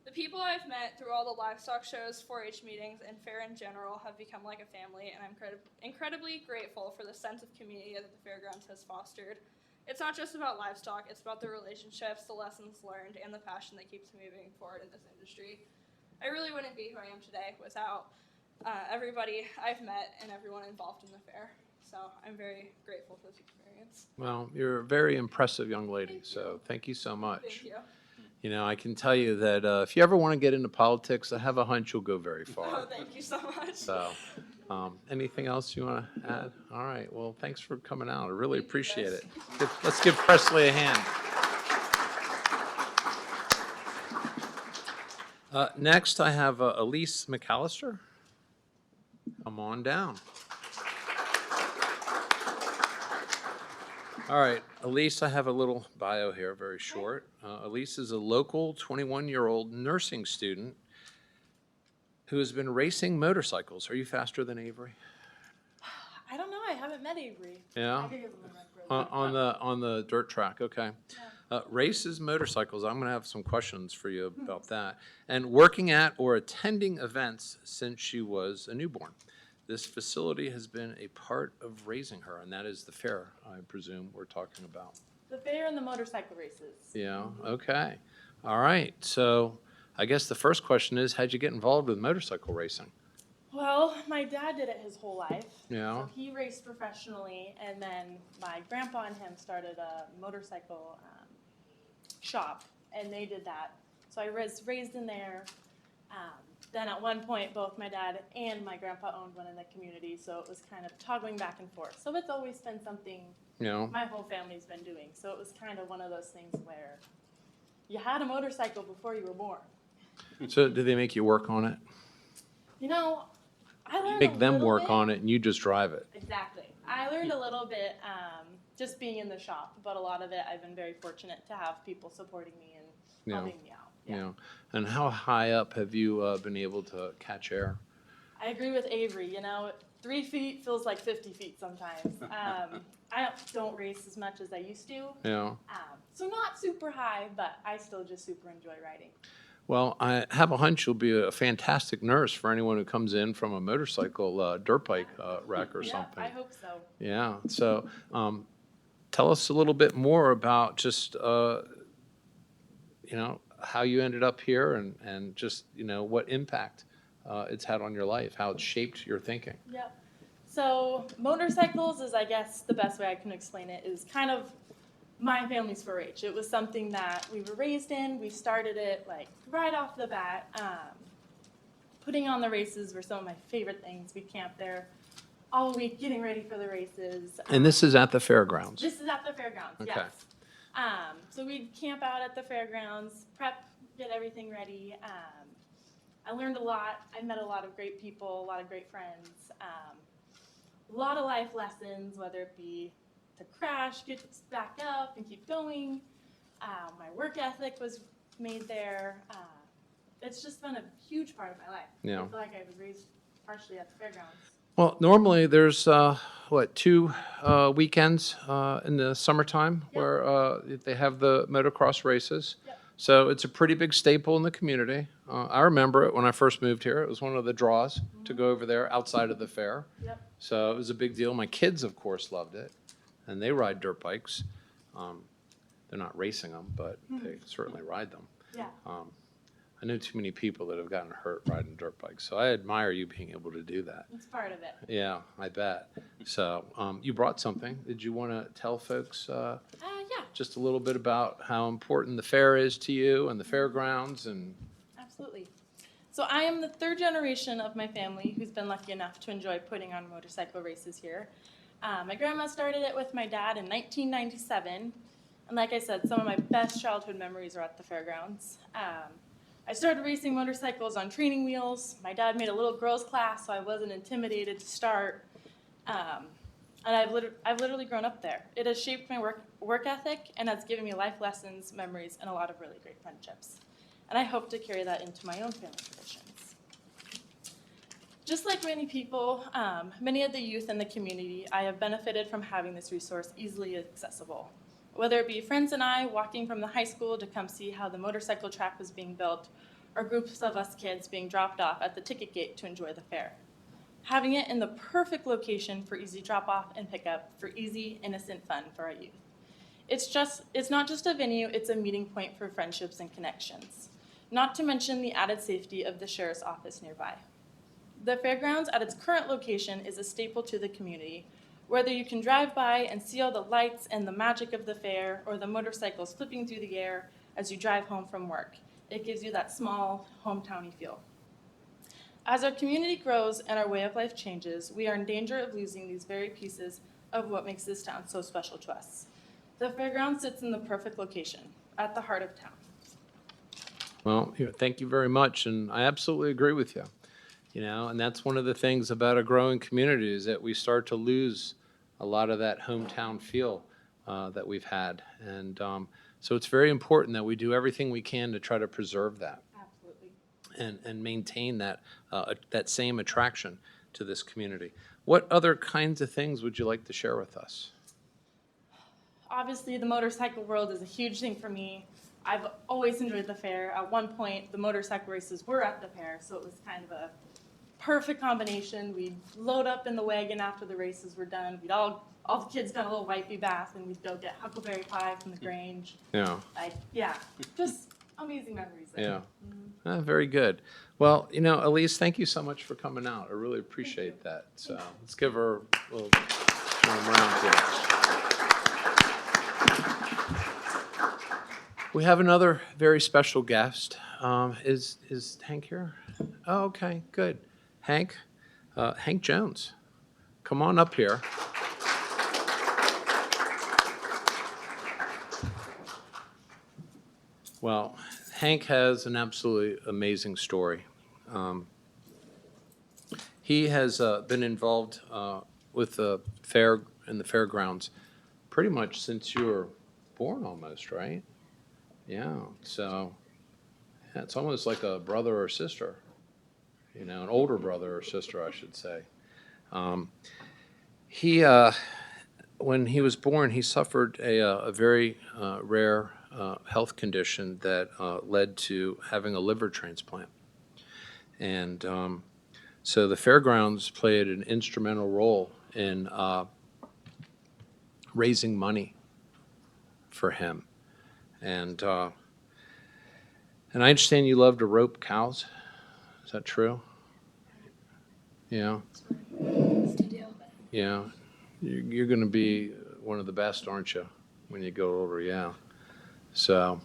The people I've met through all the livestock shows, 4-H meetings, and fair in general have become like a family, and I'm incredibly grateful for the sense of community that the fairgrounds has fostered. It's not just about livestock, it's about the relationships, the lessons learned, and the passion that keeps me moving forward in this industry. I really wouldn't be who I am today without everybody I've met and everyone involved in the fair. So I'm very grateful for this experience. Well, you're a very impressive young lady, so thank you so much. Thank you. I can tell you that if you ever want to get into politics, I have a hunch you'll go very Oh, far. thank you so much. So, anything else you want to add? All right, well, thanks for coming out. I really Thank you, appreciate guys. it. Let's give Presley a hand. Next, I have Elise McAllister. Come on down. All right, Elise, I have a little bio here, very short. Elise is a local 21-year-old nursing student who has been racing motorcycles. Are you faster than Avery? I don't know. I haven't met Avery. Yeah? I could give him a run for On the dirt track, okay. Races motorcycles, I'm gonna have some questions for you about that. And working at or attending events since she was a newborn. This facility has been a part of raising her, and that is the fair, I presume, we're talking about. the fair and the motorcycle races. Yeah, okay. All right, so I guess the first question is, how'd you get involved with motorcycle racing? Well, my dad did it his whole life. Yeah. So he raced professionally, and then my grandpa and him started a motorcycle shop, and they did that. So I was raised in there. Then at one point, both my dad and my grandpa owned one in the community, so it was kind of toggling back and forth. So it's always been something You know, my whole family's been doing. So it was kind of one of those things where you had a motorcycle before you were born. so did they make you work on it? You know, I learned Make a them little work bit. on it and you just drive it? Exactly. I learned a little bit just being in the shop, but a lot of it I've been very fortunate to have people supporting me and Yeah. helping me out. You know, and how high up have you been able to catch air? I agree with Avery. 3 feet feels like 50 feet sometimes. I don't race as much as I used to, You know, so not super high, but I still just super enjoy riding. well, I have a hunch you'll be a fantastic nurse for anyone who comes in from a motorcycle dirt bike wreck or Yeah, something. I hope so. Yeah, so tell us a little bit more about just, how you ended up here and just, what impact it's had on your life, how it's shaped your thinking. Yep. So motorcycles is, I guess, the best way I can explain it is kind of my family's 4-H. It was something that we were raised in. We started it like right off the bat. Putting on the races were some of my favorite things. We camped there all week getting ready for the races. And this is at the fairgrounds? This is at the fairgrounds, Okay. yes. So we'd camp out at the fairgrounds, prep, get everything ready. I learned a lot. I met a lot of great people, a lot of great friends. A lot of life lessons, whether it be to crash, get back up, and keep going. My work ethic was made there. It's just been a huge part of my life. Yeah. I feel like I was raised partially at the fairgrounds. Well, normally there's, 2 weekends in the summertime Yep. where they have the motocross races. Yep. So it's a pretty big staple in the community. I remember it when I first moved here. It was one of the draws to go over there outside of the fair. Yep. So it was a big deal. My kids, of course, loved it, and they ride dirt bikes. They're not racing them, but they certainly ride them. Yeah. I know too many people that have gotten hurt riding dirt bikes, so I admire you being able to do that. It's part of it. Yeah, I bet. So you brought something. Did you want to tell folks Yeah. just a little bit about how important the fair is to you and the fairgrounds and? Absolutely. So I am the 3rd generation of my family who's been lucky enough to enjoy putting on motorcycle races here. My grandma started it with my dad in 1997. And like I said, some of my best childhood memories are at the fairgrounds. I started racing motorcycles on training wheels. My dad made a little girls class, so I wasn't intimidated to start. And I've literally grown up there. It has shaped my work ethic and has given me life lessons, memories, and a lot of really great friendships. And I hope to carry that into my own family traditions. Just like many people, many of the youth in the community, I have benefited from having this resource easily accessible. Whether it be friends and I walking from the high school to come see how the motorcycle track was being built, or groups of us kids being dropped off at the ticket gate to enjoy the fair. Having it in the perfect location for easy drop-off and pickup for easy, innocent fun for our youth. It's not just a venue, it's a meeting point for friendships and connections. Not to mention the added safety of the sheriff's office nearby. The fairgrounds at its current location is a staple to the community, whether you can drive by and see all the lights and the magic of the fair or the motorcycles flipping through the air as you drive home from work. It gives you that small, hometowny feel. As our community grows and our way of life changes, we are in danger of losing these very pieces of what makes this town so special to us. The fairground sits in the perfect location, at the heart of town. Well, thank you very much, and I absolutely agree with you. And that's one of the things about a growing community is that we start to lose a lot of that hometown feel that we've had. And so it's very important that we do everything we can to try to preserve that. Absolutely. and maintain that same attraction to this community. What other kinds of things would you like to share with us? Obviously, the motorcycle world is a huge thing for me. I've always enjoyed the fair. At one point, the motorcycle races were at the fair, so it was kind of a perfect combination. We'd load up in the wagon after the races were done. We'd all the kids got a little wifey bath, and we'd go get huckleberry pie from the Grange. Yeah. Just amazing memories there. Yeah. Very good. Well, Elise, thank you so much for coming out. I really appreciate that. So let's give her a little warm round here. We have another very special guest. Is Hank here? Oh, okay, good. Hank Jones, come on up here. Well, Hank has an absolutely amazing story. He has been involved with the fair and the fairgrounds pretty much since you were born almost, right? Yeah, so yeah, it's almost like a brother or sister, an older brother or sister, I should say. When he was born, he suffered a very rare health condition that led to having a liver transplant. And so the fairgrounds played an instrumental role in raising money for him. And I understand you love to rope cows. Is that true? Yeah. Yeah. You're going to be one of the best, aren't you, when you go over? Yeah. So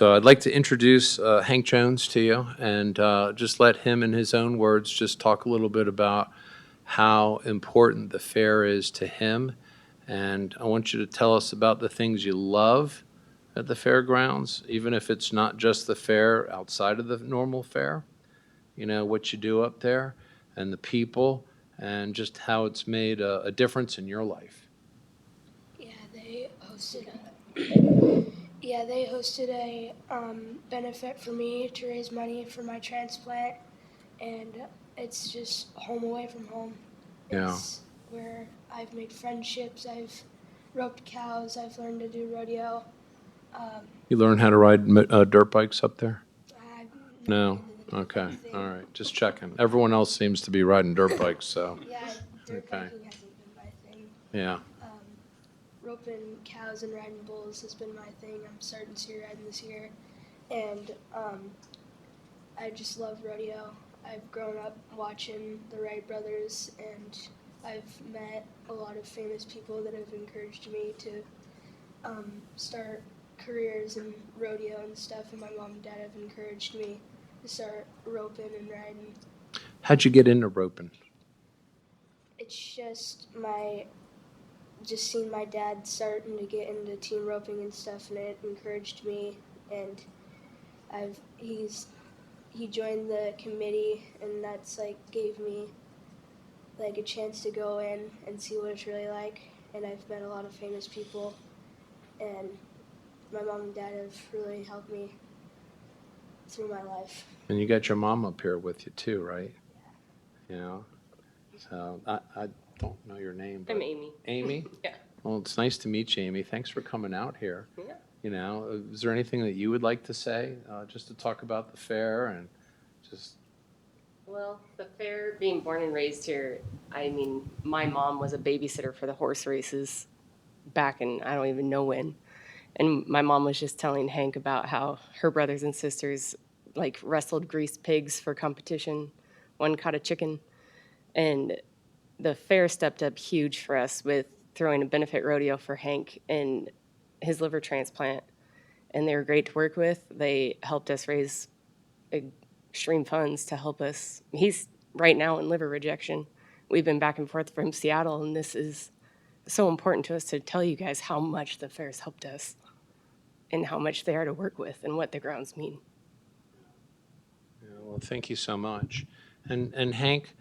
I'd like to introduce Hank Jones to you and just let him, in his own words, just talk a little bit about how important the fair is to him. And I want you to tell us about the things you love at the fairgrounds, even if it's not just the fair outside of the normal fair, what you do up there and the people and just how it's made a difference in your life. They hosted a benefit for me to raise money for my transplant, and it's just home away from home. Yeah. It's where I've made friendships, I've roped cows, I've learned to do rodeo. You learn how to ride dirt bikes up there? I'm not No? into the dirt Okay, bike thing. all right, just checking. Everyone else seems to be riding dirt bikes, so, Yeah, dirt Okay. biking hasn't been my thing. yeah. Roping cows and riding bulls has been my thing. I'm starting steer riding this year, and I just love rodeo. I've grown up watching the Wright brothers, and I've met a lot of famous people that have encouraged me to start careers in rodeo and stuff, and my mom and dad have encouraged me to start roping and riding. How'd you get into roping? It's just seeing my dad starting to get into team roping and stuff, and it encouraged me, and he joined the committee, and that's gave me a chance to go in and see what it's really like, and I've met a lot of famous people, and my mom and dad have really helped me through my life. And you got your mom up here with you too, right? Yeah. So I don't know your name, but I'm Amy. Amy? Yeah. Well, it's nice to meet you, Amy. Thanks for coming out here. Yeah. Is there anything that you would like to say, just to talk about the fair and just? Well, the fair, being born and raised here, my mom was a babysitter for the horse races back in, I don't even know when. And my mom was just telling Hank about how her brothers and sisters wrestled greased pigs for competition. One caught a chicken. And the fair stepped up huge for us with throwing a benefit rodeo for Hank and his liver transplant. And they were great to work with. They helped us raise extreme funds to help us. He's right now in liver rejection. We've been back and forth from Seattle, and this is so important to us to tell you guys how much the fair's helped us and how much they are to work with and what the grounds mean. Yeah, well, thank you so much. And Hank,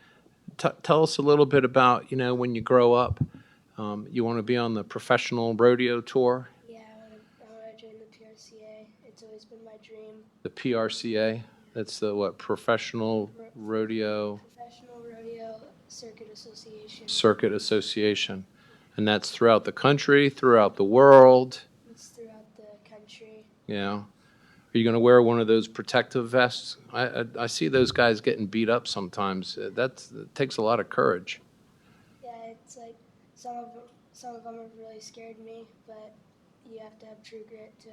tell us a little bit about, when you grow up, you want to be on the professional rodeo tour? Yeah, I want to join the PRCA. It's always been my dream. The PRCA? That's the what, Professional Rodeo Professional Rodeo Circuit Association. And that's throughout the country, throughout the world. It's throughout the country. Yeah. Are you going to wear one of those protective vests? I see those guys getting beat up sometimes. That takes a lot of courage. Yeah, it's like some of them have really scared me, but you have to have true grit to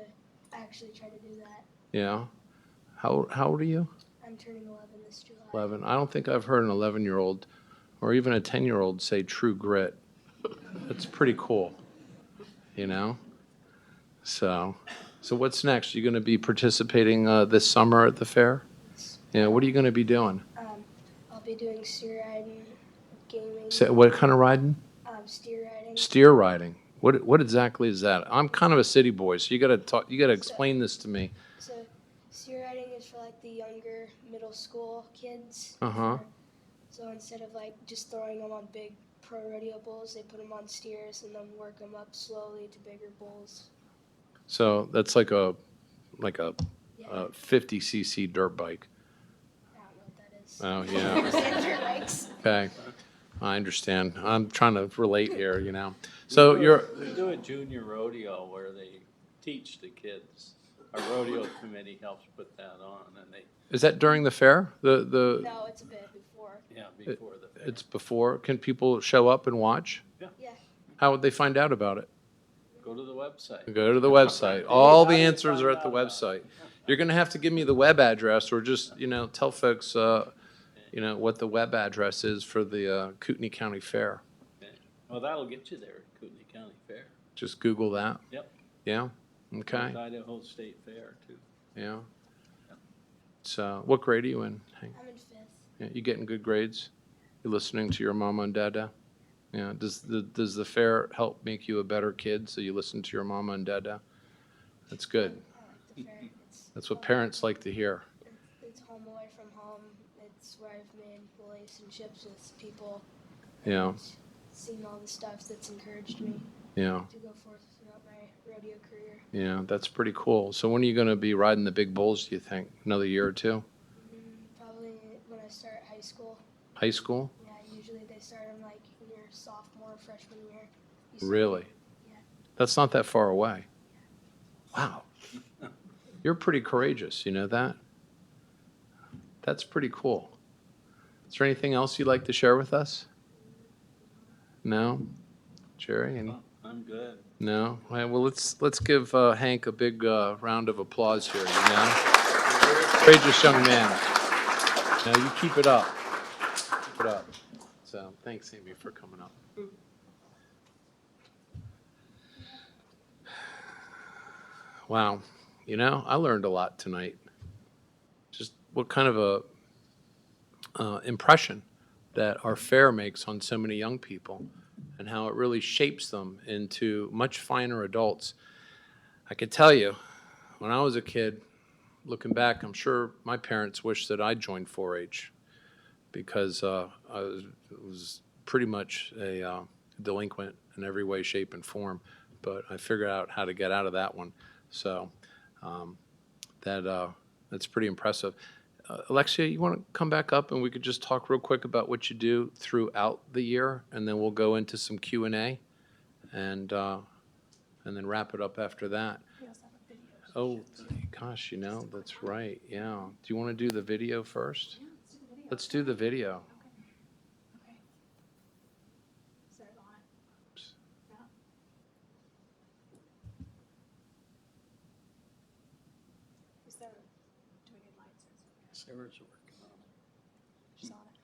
actually try to do that. Yeah. How old are you? I'm turning 11 this July. 11. I don't think I've heard an 11-year-old or even a 10-year-old say true grit. That's pretty cool, you know? So what's next? You going to be participating this summer at the fair? Yeah, what are you going to be doing? I'll be doing steer riding, gaming, What kind of riding? steer riding. Steer riding. What exactly is that? I'm kind of a city boy, so you got to explain this to me. So steer riding is for like the younger middle school kids. Uh-huh. So instead of like just throwing them on big pro rodeo bulls, they put them on steers and then work them up slowly to bigger bulls. So that's like a Yeah, 50cc dirt bike. I don't know what that is. Oh, yeah. Understand dirt bikes. Okay. I understand. I'm trying to relate here, you know. So We do a junior rodeo where they teach the kids. Our rodeo committee helps put that on, and they, is that during the fair? The No, it's a bit before. yeah, before the fair. It's before. Can people show up and watch? Yeah. How would they find out about it? Go to the website. Go to the website. All the How do you answers are find at the out about website. it? You're going to have to give me the web address, or just tell folks what the web address is for the Kootenai County Fair. Okay. Well, that'll get you there, Kootenai County Fair. Just Google that. Yep. Yeah. Okay. Idaho State Fair, too. Yeah. So, what grade are you in, Hank? I'm in 5th. Yeah, you getting good grades? You listening to your mama and dada? Yeah. Does the fair help make you a better kid? So you listen to your mama and dada? That's good. I like the fair. That's what parents like to hear. It's home away from home. It's where I've made relationships with people. Yeah. And seen all the stuff that's encouraged me Yeah. to go forth throughout my rodeo career. Yeah. That's pretty cool. So when are you going to be riding the big bulls, do you think? Another year or two? Probably when I start high school. High school? Yeah, usually they start in like your sophomore, freshman year. You start- Really? Yeah. That's not that far away. Wow. You're pretty courageous, you know that? That's pretty cool. Is there anything else you'd like to share with us? No? Jerry? Any? Well, I'm good. No? All right, well, let's give Hank a big round of applause here, you know? Courageous young man. Now, you keep it up. Keep it up. So, thanks, Amy, for coming up. Wow. I learned a lot tonight. Just what kind of a impression that our fair makes on so many young people and how it really shapes them into much finer adults. I can tell you, when I was a kid, looking back, I'm sure my parents wished that I joined 4-H because I was pretty much a delinquent in every way, shape, and form. But I figured out how to get out of that one. So that's pretty impressive. Alexia, you want to come back up and we could just talk real quick about what you do throughout the year, and then we'll go into some Q&A, and then wrap it up after that. We also have a video. Oh, gosh, that's right. Yeah. Do you want to do the video first? Yeah, let's do the video. Let's do the video. Okay. Is that on it? Yeah. Is there, do we need lights? Sarah's working on it. She's on it.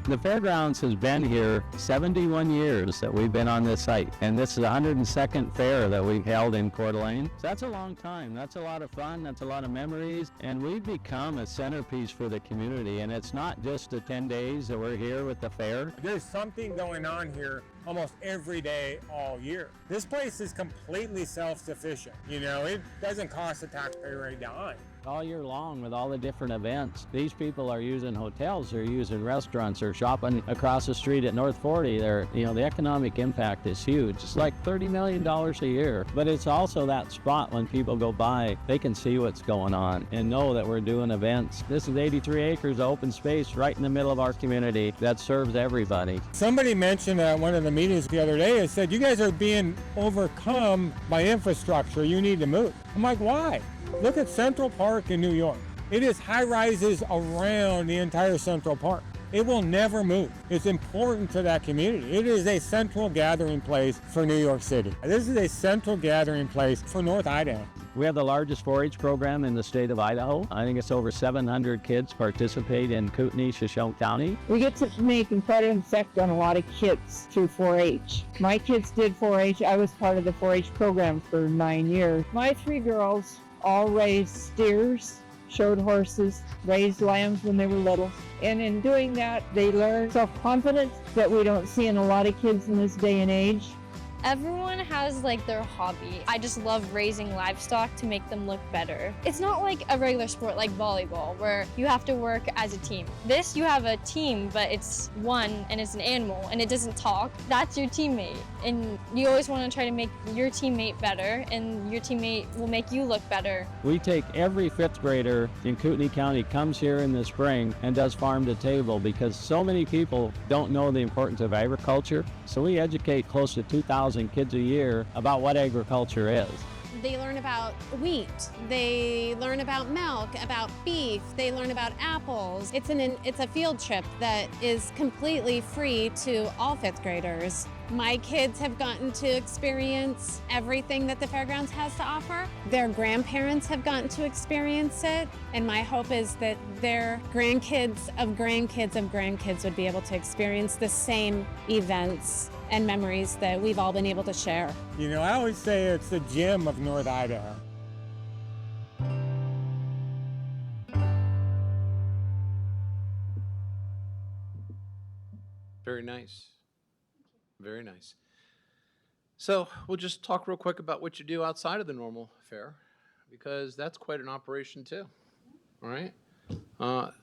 The fairgrounds has been here 71 years that we've been on this site, and this is the 102nd fair that we've held in Coeur d'Alene. So that's a long time. That's a lot of fun. That's a lot of memories, and we've become a centerpiece for the community. And it's not just the 10 days that we're here with the fair. There's something going on here almost every day, all year. This place is completely self-sufficient. It doesn't cost the taxpayer a dime. all year long with all the different events. These people are using hotels, they're using restaurants, they're shopping across the street at North 40. The economic impact is huge. It's like $30 million a year. But it's also that spot when people go by, they can see what's going on and know that we're doing events. This is 83 acres of open space right in the middle of our community that serves everybody. Somebody mentioned at one of the meetings the other day, it said, you guys are being overcome by infrastructure. You need to move. I'm like, why? Look at Central Park in New York. It is high rises around the entire Central Park. It will never move. It's important to that community. It is a central gathering place for New York City. This is a central gathering place for North Idaho. We have the largest 4-H program in the state of Idaho. I think it's over 700 kids participate in Kootenai, Shoshone County. We get to make quite an effect on a lot of kids through 4-H. My kids did 4-H. I was part of the 4-H program for 9 years. My 3 girls all raised steers, showed horses, raised lambs when they were little. And in doing that, they learned self-confidence that we don't see in a lot of kids in this day and age. Everyone has like their hobby. I just love raising livestock to make them look better. It's not like a regular sport like volleyball where you have to work as a team. This, you have a team, but it's one and it's an animal and it doesn't talk. That's your teammate. And you always want to try to make your teammate better and your teammate will make you look better. We take every 5th grader in Kootenai County comes here in the spring and does farm to table because so many people don't know the importance of agriculture. So we educate close to 2,000 kids a year about what agriculture is. They learn about wheat, they learn about milk, about beef, they learn about apples. It's a field trip that is completely free to all 5th graders. My kids have gotten to experience everything that the fairgrounds has to offer. Their grandparents have gotten to experience it, and my hope is that their grandkids of grandkids of grandkids would be able to experience the same events and memories that we've all been able to share. You know, I always say it's the gem of North Idaho. Very nice. Very nice. So we'll just talk real quick about what you do outside of the normal fair, because that's quite an operation too. All right.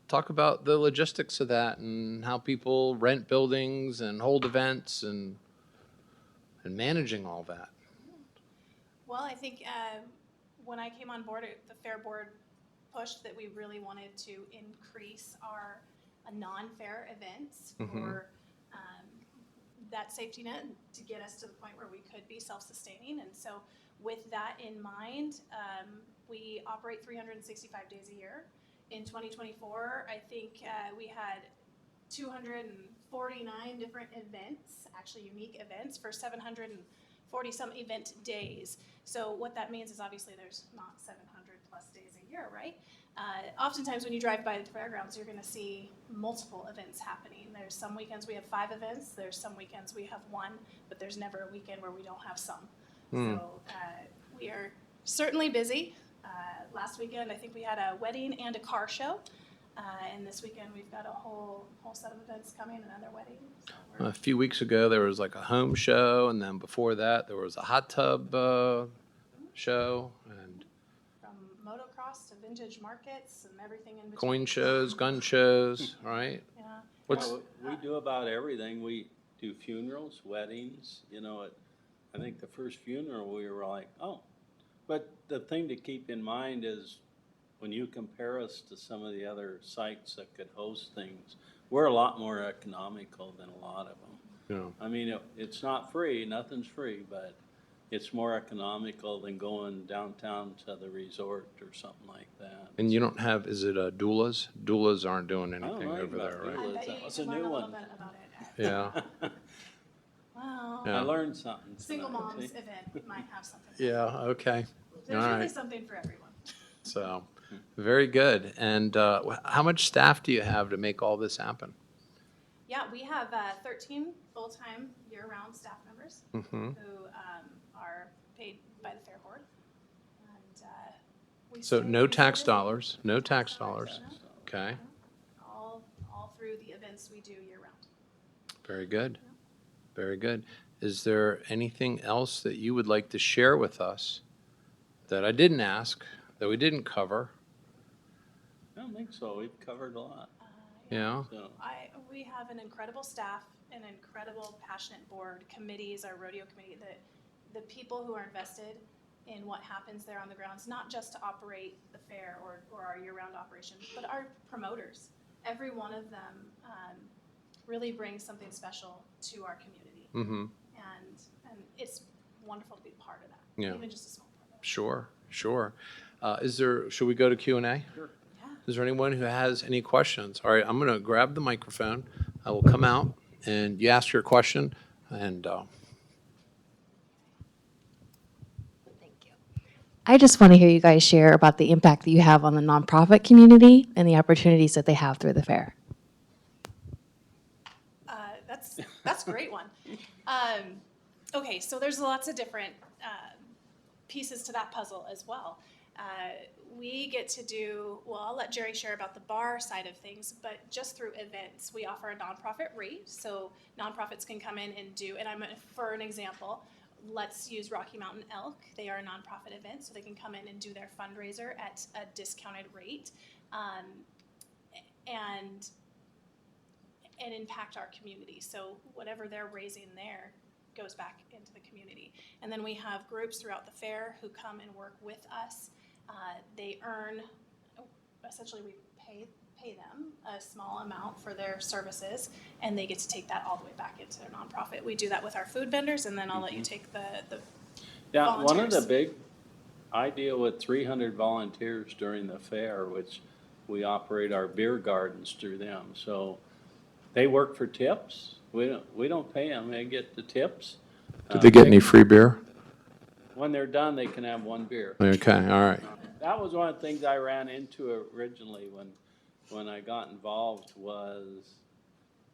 Talk about the logistics of that and how people rent buildings and hold events and managing all that. Well, I think when I came on board, the Fair Board pushed that we really wanted to increase our non-fair events for that safety net to get us to the point where we could be self-sustaining. And so with that in mind, we operate 365 days a year. In 2024, I think we had 249 different events, actually unique events, for 740 some event days. So what that means is obviously there's not 700 plus days a year, right? Oftentimes when you drive by the fairgrounds, you're gonna see multiple events happening. There's some weekends we have 5 events, there's some weekends we have 1, but there's never a weekend where we don't have some. So we are certainly busy. Last weekend, I think we had a wedding and a car show. And this weekend, we've got a whole set of events coming, another wedding. So A few weeks ago, there was like a home show, and then before that, there was a hot tub show, and from motocross to vintage markets and everything in between. coin shows, gun shows, right? Yeah. What's We do about everything. We do funerals, weddings, I think the first funeral we were like, oh. But the thing to keep in mind is when you compare us to some of the other sites that could host things, we're a lot more economical than a lot of them. Yeah. I mean, it's not free, nothing's free, but it's more economical than going downtown to the resort or something like that. And you don't have, is it doulas? Doulas aren't doing I don't anything know over about there, right? doulas. I bet That you was can a learn new a little one. bit about it. Yeah. Well, Yeah. I learned something. single tonight, moms see? event might have something. Yeah, okay. There's All really right. something for everyone. So, very good. And how much staff do you have to make all this happen? Yeah, we have 13 full-time year-round staff members Mm-hmm. who are paid by the Fair Board. And we So stay- no we stay tax busy. dollars, no tax dollars. no. Okay, All through the events we do year-round. very good. Very good. Is there anything else that you would like to share with us that I didn't ask, that we didn't cover, don't think so. We've covered a lot. Yeah. So, We have an incredible staff, an incredible passionate board, committees, our rodeo committee, the people who are invested in what happens there on the grounds, not just to operate the fair or our year-round operation, but our promoters. Every one of them really brings something special to our community. Mm-hmm. And it's wonderful to be part of that, Yeah. even just a small part of it. Sure, sure. Should we go to Q&A? Sure. Is there anyone who has any questions? All right, I'm going to grab the microphone. I will come out and you ask your question and I just want to hear you guys share about the impact that you have on the nonprofit community and the opportunities that they have through the fair. That's a great one. Okay, so there's lots of different pieces to that puzzle as well. We get to do, well, I'll let Jerry share about the bar side of things, but just through events, we offer a nonprofit rate, so nonprofits can come in and do, and for an example, let's use Rocky Mountain Elk. They are a nonprofit event, so they can come in and do their fundraiser at a discounted rate, and impact our community. So whatever they're raising there goes back into the community. And then we have groups throughout the fair who come and work with us. They earn, essentially we pay them a small amount for their services, and they get to take that all the way back into their nonprofit. We do that with our food vendors, and then I'll let you take the yeah, volunteers. one of the big, I deal with 300 volunteers during the fair, which we operate our beer gardens through them. So they work for tips. We don't pay them. They get the tips. do they get any free beer? When they're done, they can have one beer. Okay, all right. That was one of the things I ran into originally when I got involved was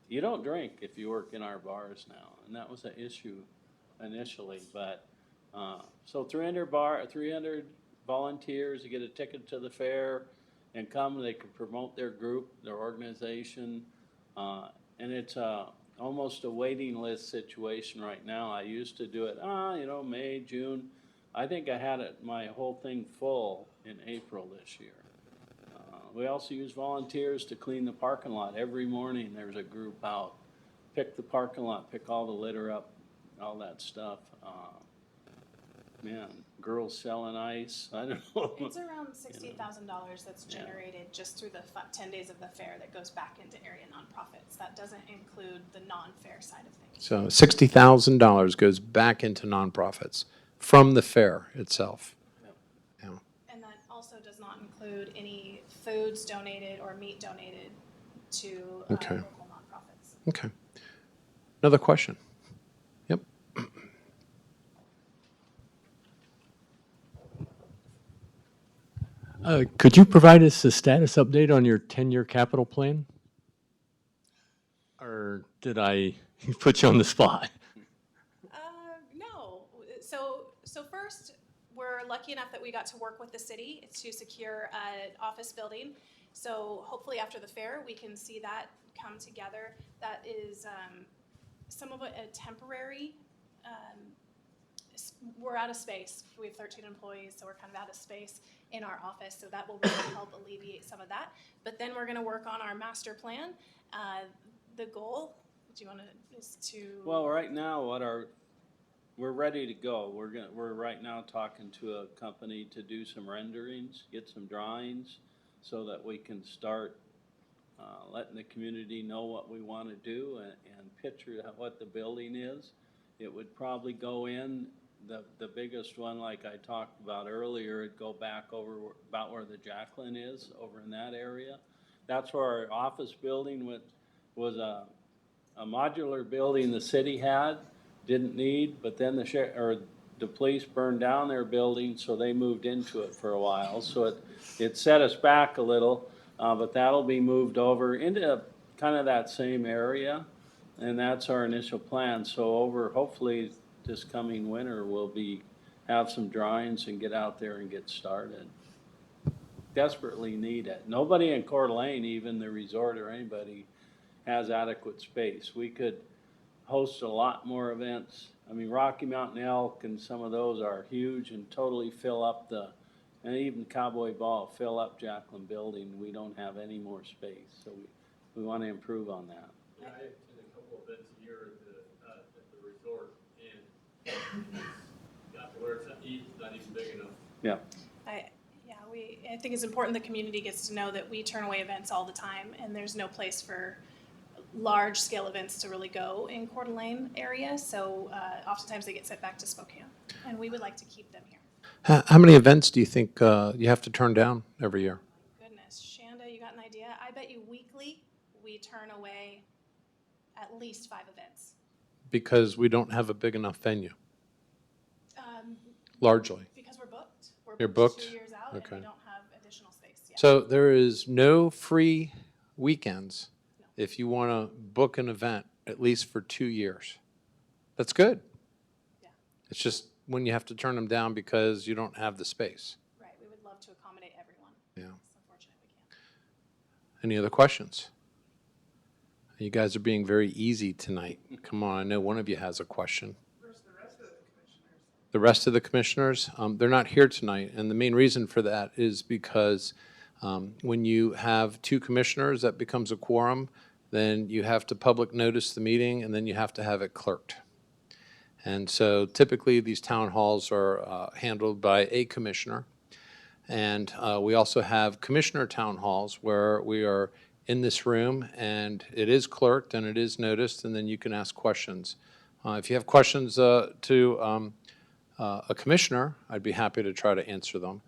you don't drink if you work in our bars now. And that was an issue initially. But so 300 volunteers, you get a ticket to the fair and come, they can promote their group, their organization. And it's almost a waiting list situation right now. I used to do it, May, June. I think I had my whole thing full in April this year. We also use volunteers to clean the parking lot. Every morning there's a group out, pick the parking lot, pick all the litter up, all that stuff. Man, girls selling ice, I don't know. It's around $60,000 that's generated just through the 10 days of the fair that goes back into area nonprofits. That doesn't include the non-fair side of things. So $60,000 goes back into nonprofits from the fair itself. Yeah. And that also does not include any foods donated or meat donated to Okay. local nonprofits. Okay. Another question? Yep. Could you provide us a status update on your 10-year capital plan? Or did I put you on the spot? No. So first, we're lucky enough that we got to work with the city to secure an office building. So hopefully after the fair, we can see that come together. That is some of it a temporary. We're out of space. We have 13 employees, so we're kind of out of space in our office. So that will really help alleviate some of that. But then we're going to work on our master plan. The goal, do you want to, is to? Well, right now, we're ready to go. We're right now talking to a company to do some renderings, get some drawings, so that we can start letting the community know what we want to do and picture what the building is. It would probably go in, the biggest one, like I talked about earlier, it'd go back over about where the Jacqueline is, over in that area. That's where our office building was a modular building the city had, didn't need, but then the police burned down their building, so they moved into it for a while. So it set us back a little, but that'll be moved over into kind of that same area, and that's our initial plan. So hopefully this coming winter, we'll have some drawings and get out there and get started. Desperately need it. Nobody in Coeur d'Alene, even the resort or anybody, has adequate space. We could host a lot more events. I mean, Rocky Mountain Elk and some of those are huge and totally fill up And even Cowboy Ball, fill up Jacqueline Building, we don't have any more space, so we want to improve on that. Yeah, I attend a couple events a year at the resort, and got to where it's not even big enough. Yeah. I think it's important the community gets to know that we turn away events all the time, and there's no place for large-scale events to really go in Coeur d'Alene area, so oftentimes they get sent back to Spokane, and we would like to keep them here. How many events do you think you have to turn down every year? Goodness, Shanda, you got an idea? I bet you weekly we turn away at least 5 events. Because we don't have a big enough venue, Um, largely. Because we're booked. We're You're booked? 2 years out, and Okay. we don't have additional space yet. So there is no free weekends if you want to book an event at least for 2 years. That's good. Yeah. It's just when you have to turn them down because you don't have the space. Right, we would love to accommodate everyone. Yeah. It's unfortunate we can't. Any other questions? You guys are being very easy tonight. Come on, I know one of you has a question. The rest of the commissioners, they're not here tonight, and the main reason for that is because when you have 2 commissioners, that becomes a quorum, then you have to public notice the meeting, and then you have to have it clerked. And so typically, these town halls are handled by a commissioner, and we also have commissioner town halls where we are in this room, and it is clerked, and it is noticed, and then you can ask questions. If you have questions to a commissioner, I'd be happy to try to answer them.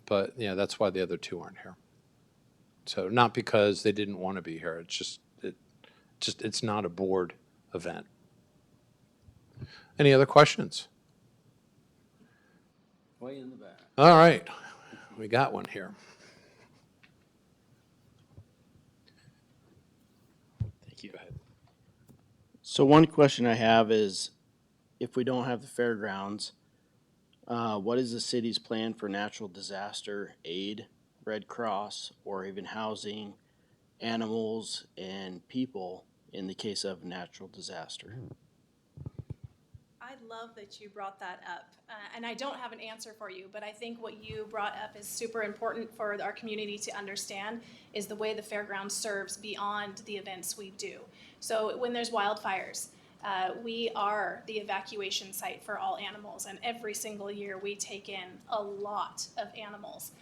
But yeah, that's why the other 2 aren't here. So not because they didn't want to be here. It's just it's not a board event. Any other questions? Way in the back. All right, we got one here. Thank you. Go ahead. So one question I have is, if we don't have the fairgrounds, what is the city's plan for natural disaster aid, Red Cross, or even housing, animals, and people in the case of natural disaster? I love that you brought that up, and I don't have an answer for you, but I think what you brought up is super important for our community to understand is the way the fairground serves beyond the events we do. So when there's wildfires, we are the evacuation site for all animals, and every single year we take in a lot of animals.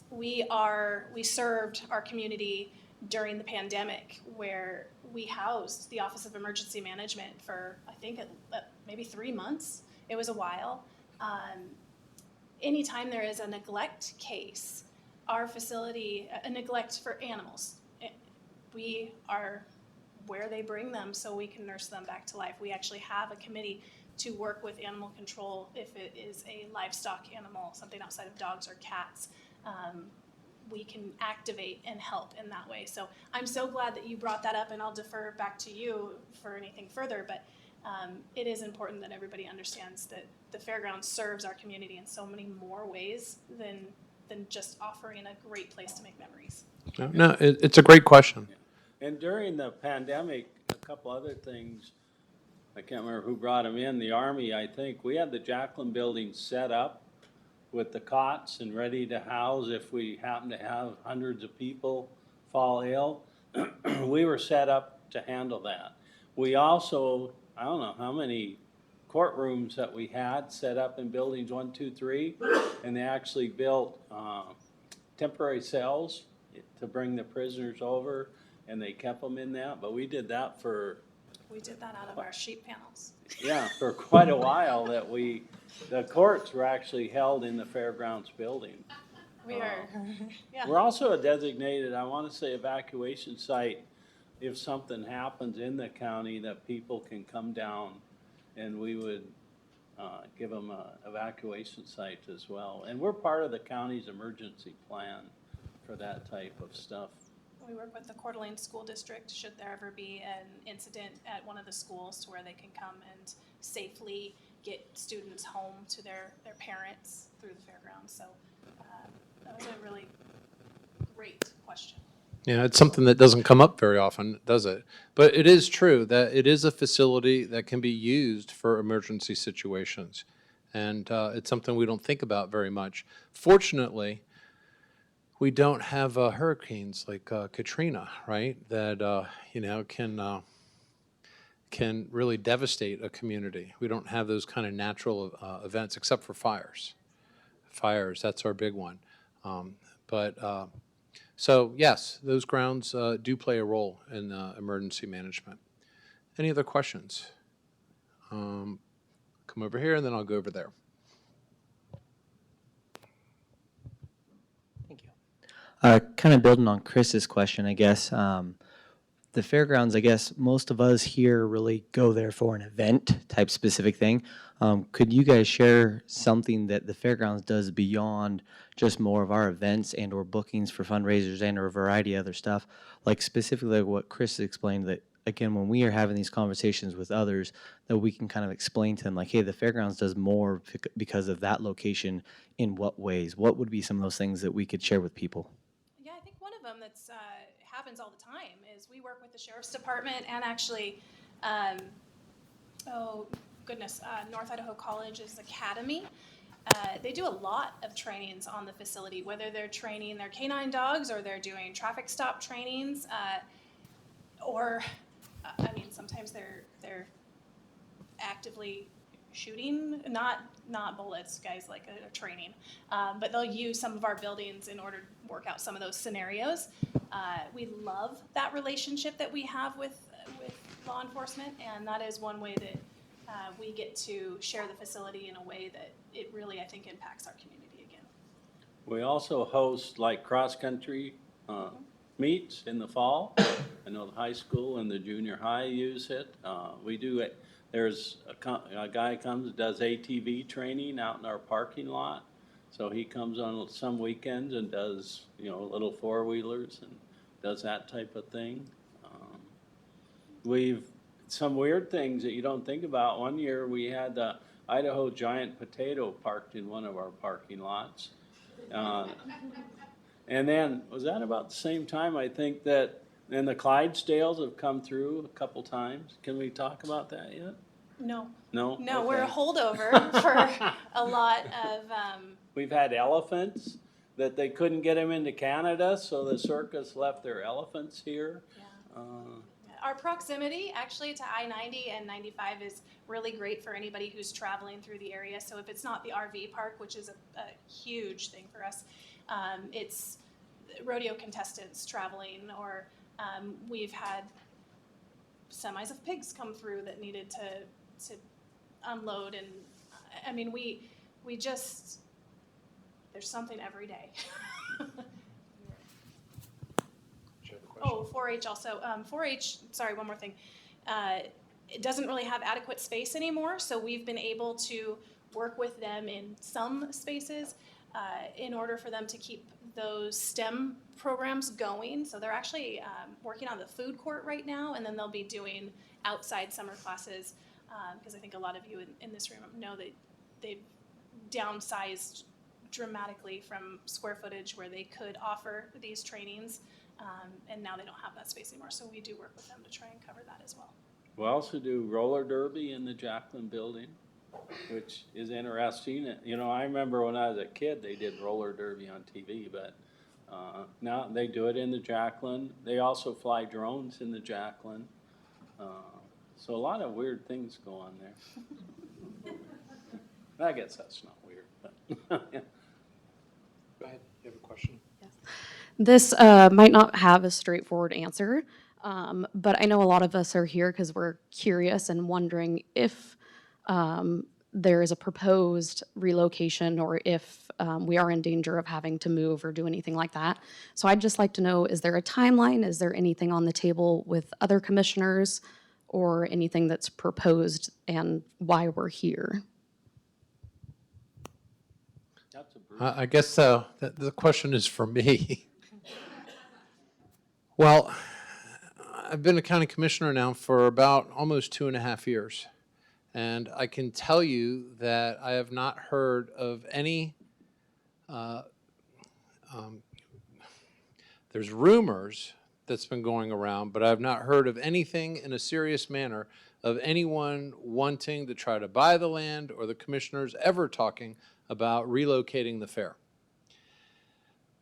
We served our community during the pandemic, where we housed the Office of Emergency Management for, I think, maybe 3 months. It was a while. Anytime there is a neglect case, our facility, a neglect for animals, we are where they bring them so we can nurse them back to life. We actually have a committee to work with animal control if it is a livestock animal, something outside of dogs or cats. We can activate and help in that way. So I'm so glad that you brought that up, and I'll defer back to you for anything further, but it is important that everybody understands that the fairground serves our community in so many more ways than just offering a great place to make memories. No, it's a great question. And during the pandemic, a couple other things, I can't remember who brought them in, the Army, I think. We had the Jacqueline Building set up with the cots and ready to house if we happen to have hundreds of people fall ill. We were set up to handle that. We also, I don't know how many courtrooms that we had set up in buildings 1, 2, 3, and they actually built temporary cells to bring the prisoners over, and they kept them in that. But we did that for We did that out of our sheep panels. for quite a while. The courts were actually held in the fairgrounds building. We are, yeah. We're also a designated, I want to say, evacuation site if something happens in the county that people can come down, and we would give them an evacuation site as well. And we're part of the county's emergency plan for that type of stuff. We work with the Coeur d'Alene School District should there ever be an incident at one of the schools to where they can come and safely get students home to their parents through the fairgrounds. So that was a really great question. Yeah, it's something that doesn't come up very often, does it? But it is true that it is a facility that can be used for emergency situations. And it's something we don't think about very much. Fortunately, we don't have hurricanes like Katrina, right? That can really devastate a community. We don't have those kind of natural events, except for fires. Fires, that's our big one. So yes, those grounds do play a role in emergency management. Any other questions? Come over here, and then I'll go over there. Kind of building on Chris's question, I guess. The fairgrounds, I guess most of us here really go there for an event type specific thing. Could you guys share something that the fairgrounds does beyond just more of our events and or bookings for fundraisers and or a variety of other stuff? Like specifically what Chris explained, that again, when we are having these conversations with others, that we can kind of explain to them like, hey, the fairgrounds does more because of that location. In what ways? What would be some of those things that we could share with people? Yeah, I think one of them that's happens all the time is we work with the sheriff's department and actually, North Idaho College's academy. They do a lot of trainings on the facility, whether they're training their canine dogs or they're doing traffic stop trainings, sometimes they're actively shooting, not bullets, guys, like a training, but they'll use some of our buildings in order to work out some of those scenarios. We love that relationship that we have with law enforcement, and that is one way that we get to share the facility in a way that it really, I think, impacts our community again. We also host like cross-country meets in the fall. I know the high school and the junior high use it. We do it. There's a guy comes, does ATV training out in our parking lot. So he comes on some weekends and does, little four-wheelers and does that type of thing. We've some weird things that you don't think about. One year we had the Idaho giant potato parked in one of our parking lots. And then, was that about the same time, I think, that and the Clydesdales have come through a couple times? Can we talk about that yet? No. No? No, Okay. we're a holdover for a lot of. We've had elephants that they couldn't get them into Canada, so the circus left their elephants here. Yeah. Our proximity actually to I-90 and 95 is really great for anybody who's traveling through the area. So if it's not the RV park, which is a huge thing for us, it's rodeo contestants traveling, or we've had semis of pigs come through that needed to unload. And I mean, we just, there's something every day. Oh, 4-H also. 4-H, sorry, one more thing. It doesn't really have adequate space anymore, so we've been able to work with them in some spaces in order for them to keep those STEM programs going. So they're actually working on the food court right now, and then they'll be doing outside summer classes, because I think a lot of you in this room know that they've downsized dramatically from square footage where they could offer these trainings. And now they don't have that space anymore, so we do work with them to try and cover that as well. We also do roller derby in the Jacqueline building, which is interesting. I remember when I was a kid, they did roller derby on TV, but now they do it in the Jacqueline. They also fly drones in the Jacqueline. So a lot of weird things go on there. I guess that's not weird, but Go ahead, you have a question? This might not have a straightforward answer, but I know a lot of us are here because we're curious and wondering if there is a proposed relocation or if we are in danger of having to move or do anything like that. So I'd just like to know, is there a timeline? Is there anything on the table with other commissioners or anything that's proposed, and why we're here? I guess the question is for me. Well, I've been a county commissioner now for about almost 2.5 years. And I can tell you that I have not heard of any, there's rumors that's been going around, but I have not heard of anything in a serious manner of anyone wanting to try to buy the land or the commissioners ever talking about relocating the fair.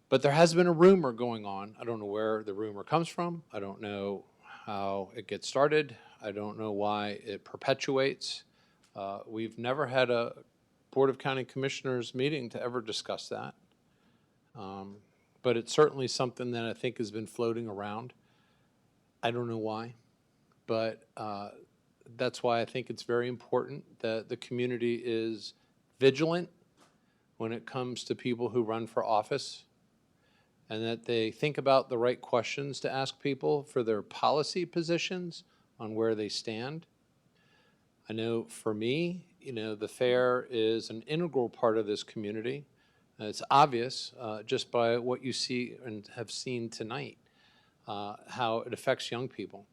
But there has been a rumor going on. I don't know where the rumor comes from. I don't know how it gets started. I don't know why it perpetuates. We've never had a Board of County Commissioners meeting to ever discuss that. But it's certainly something that I think has been floating around. I don't know why, but that's why I think it's very important that the community is vigilant when it comes to people who run for office, and that they think about the right questions to ask people for their policy positions on where they stand. I know for me, the fair is an integral part of this community. It's obvious just by what you see and have seen tonight, how it affects young people.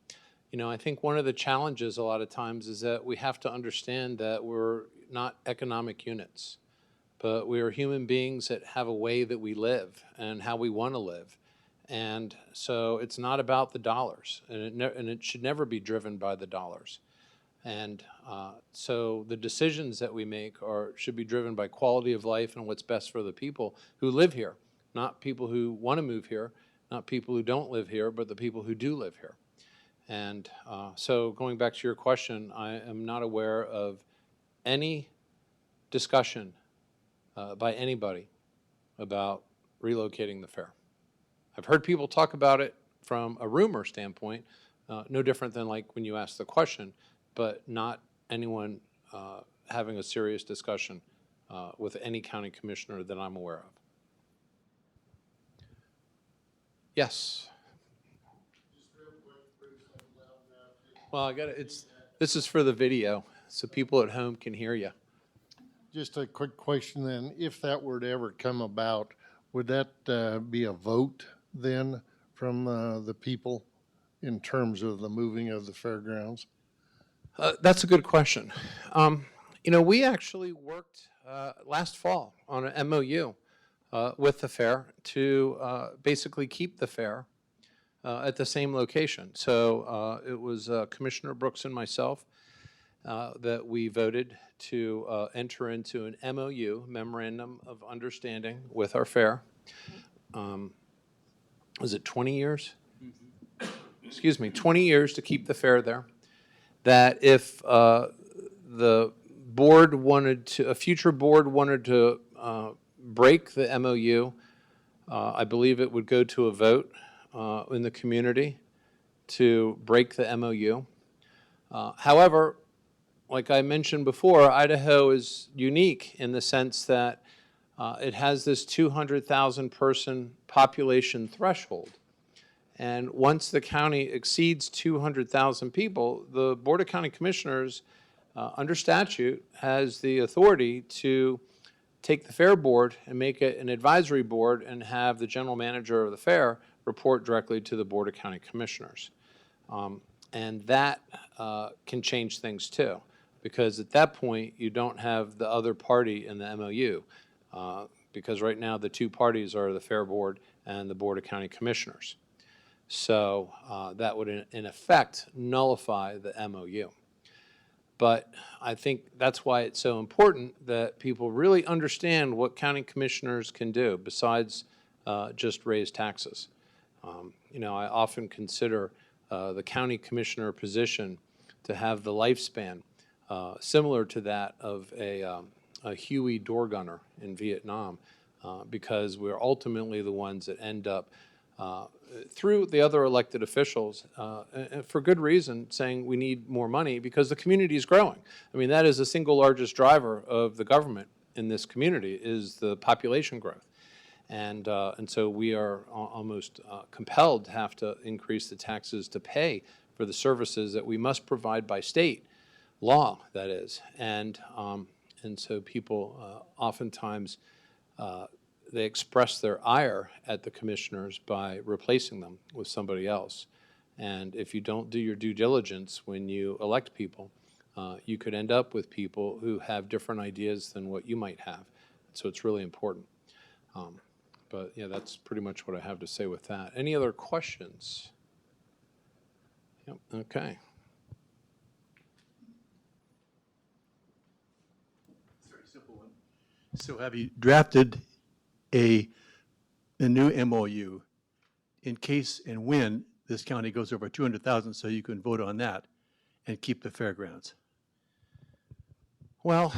I think one of the challenges a lot of times is that we have to understand that we're not economic units, but we are human beings that have a way that we live and how we want to live. And so it's not about the dollars, and it should never be driven by the dollars. And so the decisions that we make should be driven by quality of life and what's best for the people who live here, not people who want to move here, not people who don't live here, but the people who do live here. And so going back to your question, I am not aware of any discussion by anybody about relocating the fair. I've heard people talk about it from a rumor standpoint, no different than like when you asked the question, but not anyone having a serious discussion with any county commissioner that I'm aware of. Yes. Well, this is for the video, so people at home can hear you. Just a quick question then, if that were to ever come about, would that be a vote then from the people in terms of the moving of the fairgrounds? That's a good question. We actually worked last fall on an MOU with the fair to basically keep the fair at the same location. So it was Commissioner Brooks and myself that we voted to enter into an MOU, Memorandum of Understanding, with our fair. Was it 20 years? Excuse me, 20 years to keep the fair there. That if the board wanted to, a future board wanted to break the MOU, I believe it would go to a vote in the community to break the MOU. However, like I mentioned before, Idaho is unique in the sense that it has this 200,000 person population threshold. And once the county exceeds 200,000 people, the Board of County Commissioners, under statute, has the authority to take the fair board and make it an advisory board and have the general manager of the fair report directly to the Board of County Commissioners. And that can change things too, because at that point you don't have the other party in the MOU, because right now the two parties are the fair board and the Board of County Commissioners. So that would in effect nullify the MOU. But I think that's why it's so important that people really understand what county commissioners can do besides just raise taxes. I often consider the county commissioner position to have the lifespan similar to that of a Huey door gunner in Vietnam, because we're ultimately the ones that end up through the other elected officials, and for good reason, saying we need more money because the community is growing. I mean, that is the single largest driver of the government in this community, is the population growth. And so we are almost compelled to have to increase the taxes to pay for the services that we must provide by state law, that is. And so people oftentimes they express their ire at the commissioners by replacing them with somebody else. And if you don't do your due diligence when you elect people, you could end up with people who have different ideas than what you might have. So it's really important. But yeah, that's pretty much what I have to say with that. Any other questions? Yep, okay. So have you drafted a new MOU in case and when this county goes over 200,000 so you can vote on that and keep the fairgrounds? Well,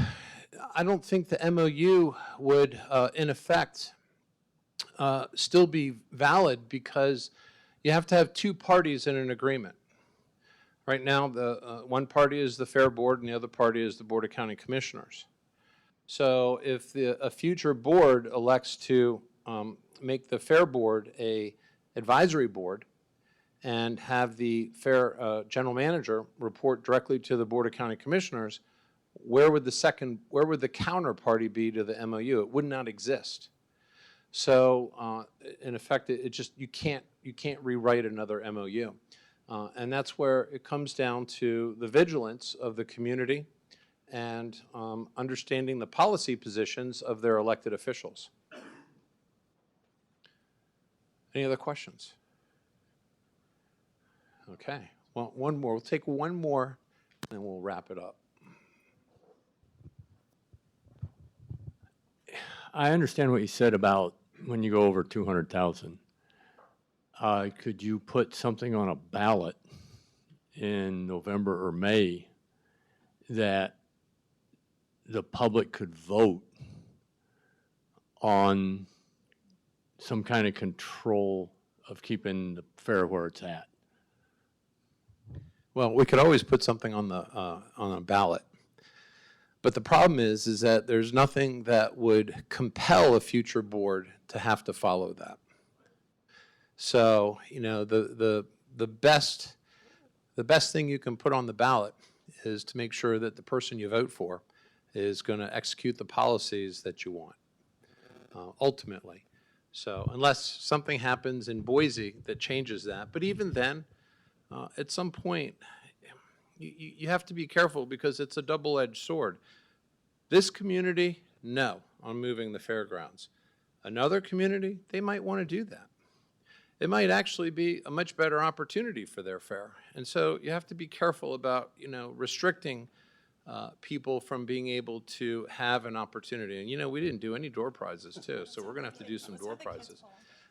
I don't think the MOU would, in effect, still be valid because you have to have two parties in an agreement. Right now, the one party is the Fair Board and the other party is the Board of County Commissioners. So if a future board elects to make the Fair Board a advisory board and have the Fair General Manager report directly to the Board of County Commissioners, where would the counterparty be to the MOU? It would not exist. So in effect, you can't rewrite another MOU. And that's where it comes down to the vigilance of the community and understanding the policy positions of their elected officials. Any other questions? Okay, well, one more. We'll take one more, and we'll wrap it up. I understand what you said about when you go over 200,000. Could you put something on a ballot in November or May that the public could vote on some kind of control of keeping the fair where it's at? Well, we could always put something on a ballot. But the problem is that there's nothing that would compel a future board to have to follow that. So, you know, the best thing you can put on the ballot is to make sure that the person you vote for is going to execute the policies that you want, ultimately. So unless something happens in Boise that changes that, but even then, at some point, you have to be careful because it's a double-edged sword. This community, no, on moving the fairgrounds. Another community, they might want to do that. It might actually be a much better opportunity for their fair. And so you have to be careful about, you know, restricting people from being able to have an opportunity. And, you know, we didn't do any door prizes, too, so we're going to have to do some door prizes.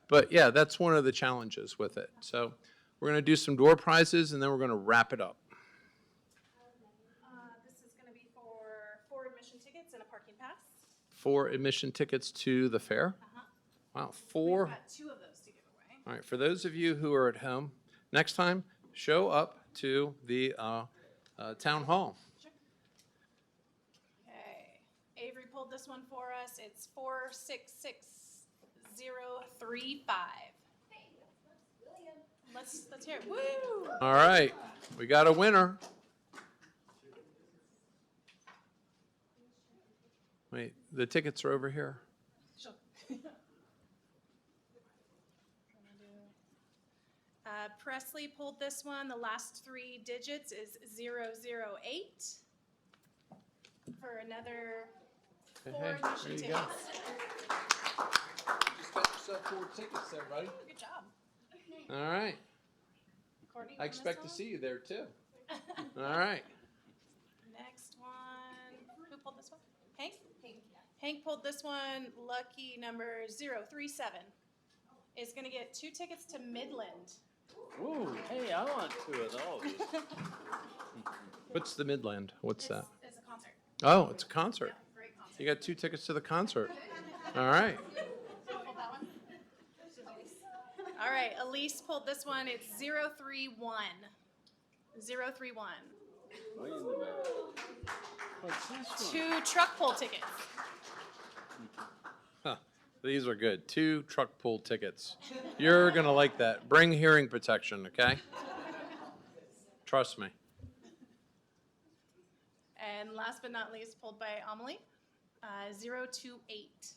But, yeah, that's one of the challenges with it. So we're going to do some door prizes, and then we're going to wrap it up. This is going to be for 4 admission tickets and a parking pass. 4 admission tickets to the fair? Wow, 4. We've got 2 of those to give away. All right, for those of you who are at home, next time, show up to the town hall. Okay, Avery pulled this one for us. It's 466035. Let's hear it. Woo! All right, we got a winner. Wait, the tickets are over here. Sure. Presley pulled this one. The last 3 digits is 008 for another 4 admission there you tickets. Just got yourself 4 tickets there, buddy. Good job. All right. Courtney, I you want this expect to one? see you there, too. All right. Next one. Who pulled this one? Hank? Hank pulled this one. Lucky number 037 is going to get 2 tickets to Midland. Ooh, hey, I want 2 of those. What's the Midland? What's that? It's a concert. Oh, it's a concert. Yeah, great concert. You got 2 tickets to the concert. All right. Pulled that one? All right, Elise pulled this one. It's 031. 031. Way in the back. What's this one? 2 truck pull tickets. Huh. These are good. 2 truck pull tickets. You're going to like that. Bring hearing protection, okay? Trust me. And last but not least, pulled by Amelie, 028.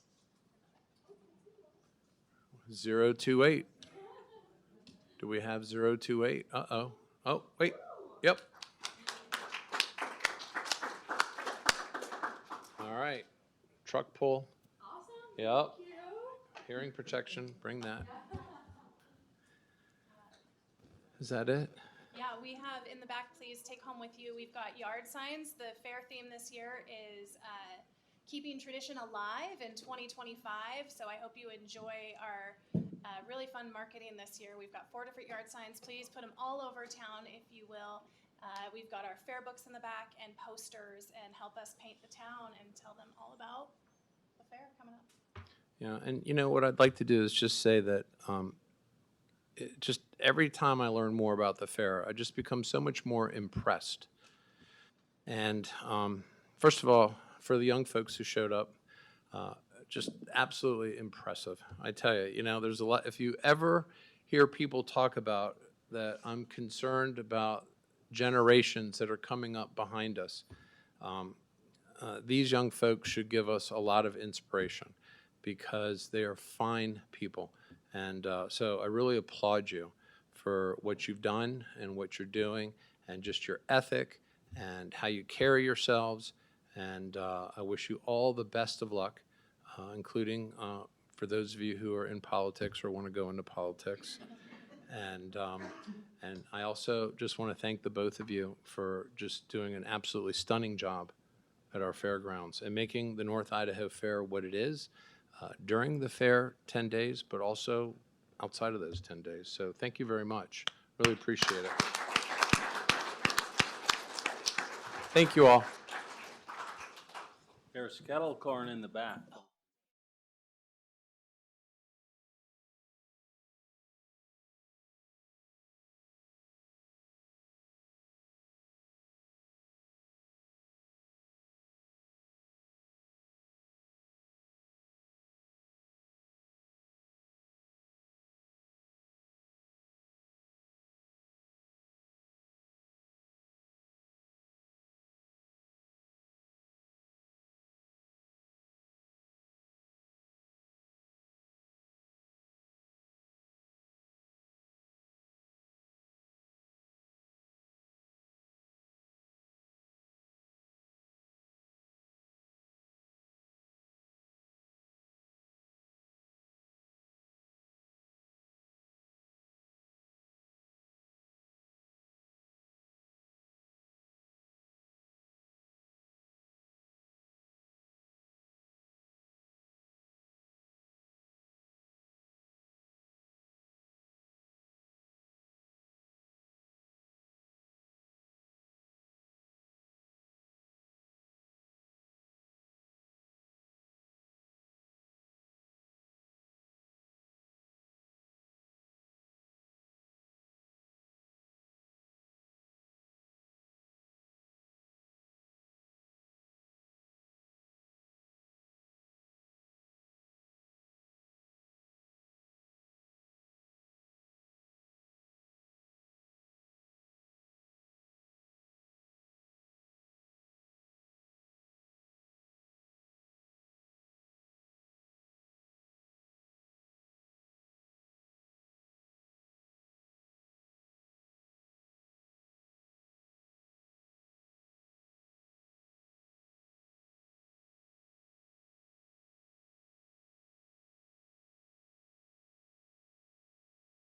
028. Do we have 028? Uh-oh. Oh, wait. Yep. All right. Truck pull. Awesome. Yep. Hearing protection. Bring that. Is that it? Yeah, we have in the back, please take home with you. We've got yard signs. The fair theme this year is keeping tradition alive in 2025. So I hope you enjoy our really fun marketing this year. We've got 4 different yard signs. Please put them all over town if you will. We've got our fair books in the back and posters, and help us paint the town and tell them all about the fair coming up. Yeah, and you know what I'd like to do is just say that just every time I learn more about the fair, I just become so much more impressed. And first of all, for the young folks who showed up, just absolutely impressive. I tell you, you know, there's a lot. If you ever hear people talk about that, I'm concerned about generations that are coming up behind us. These young folks should give us a lot of inspiration because they are fine people. And so I really applaud you for what you've done and what you're doing, and just your ethic and how you carry yourselves. And I wish you all the best of luck, including for those of you who are in politics or want to go into politics. And I also just want to thank the both of you for just doing an absolutely stunning job at our fairgrounds and making the North Idaho Fair what it is during the fair 10 days, but also outside of those 10 days. So thank you very much. Really appreciate it. Thank you all. There's kettle corn in the back.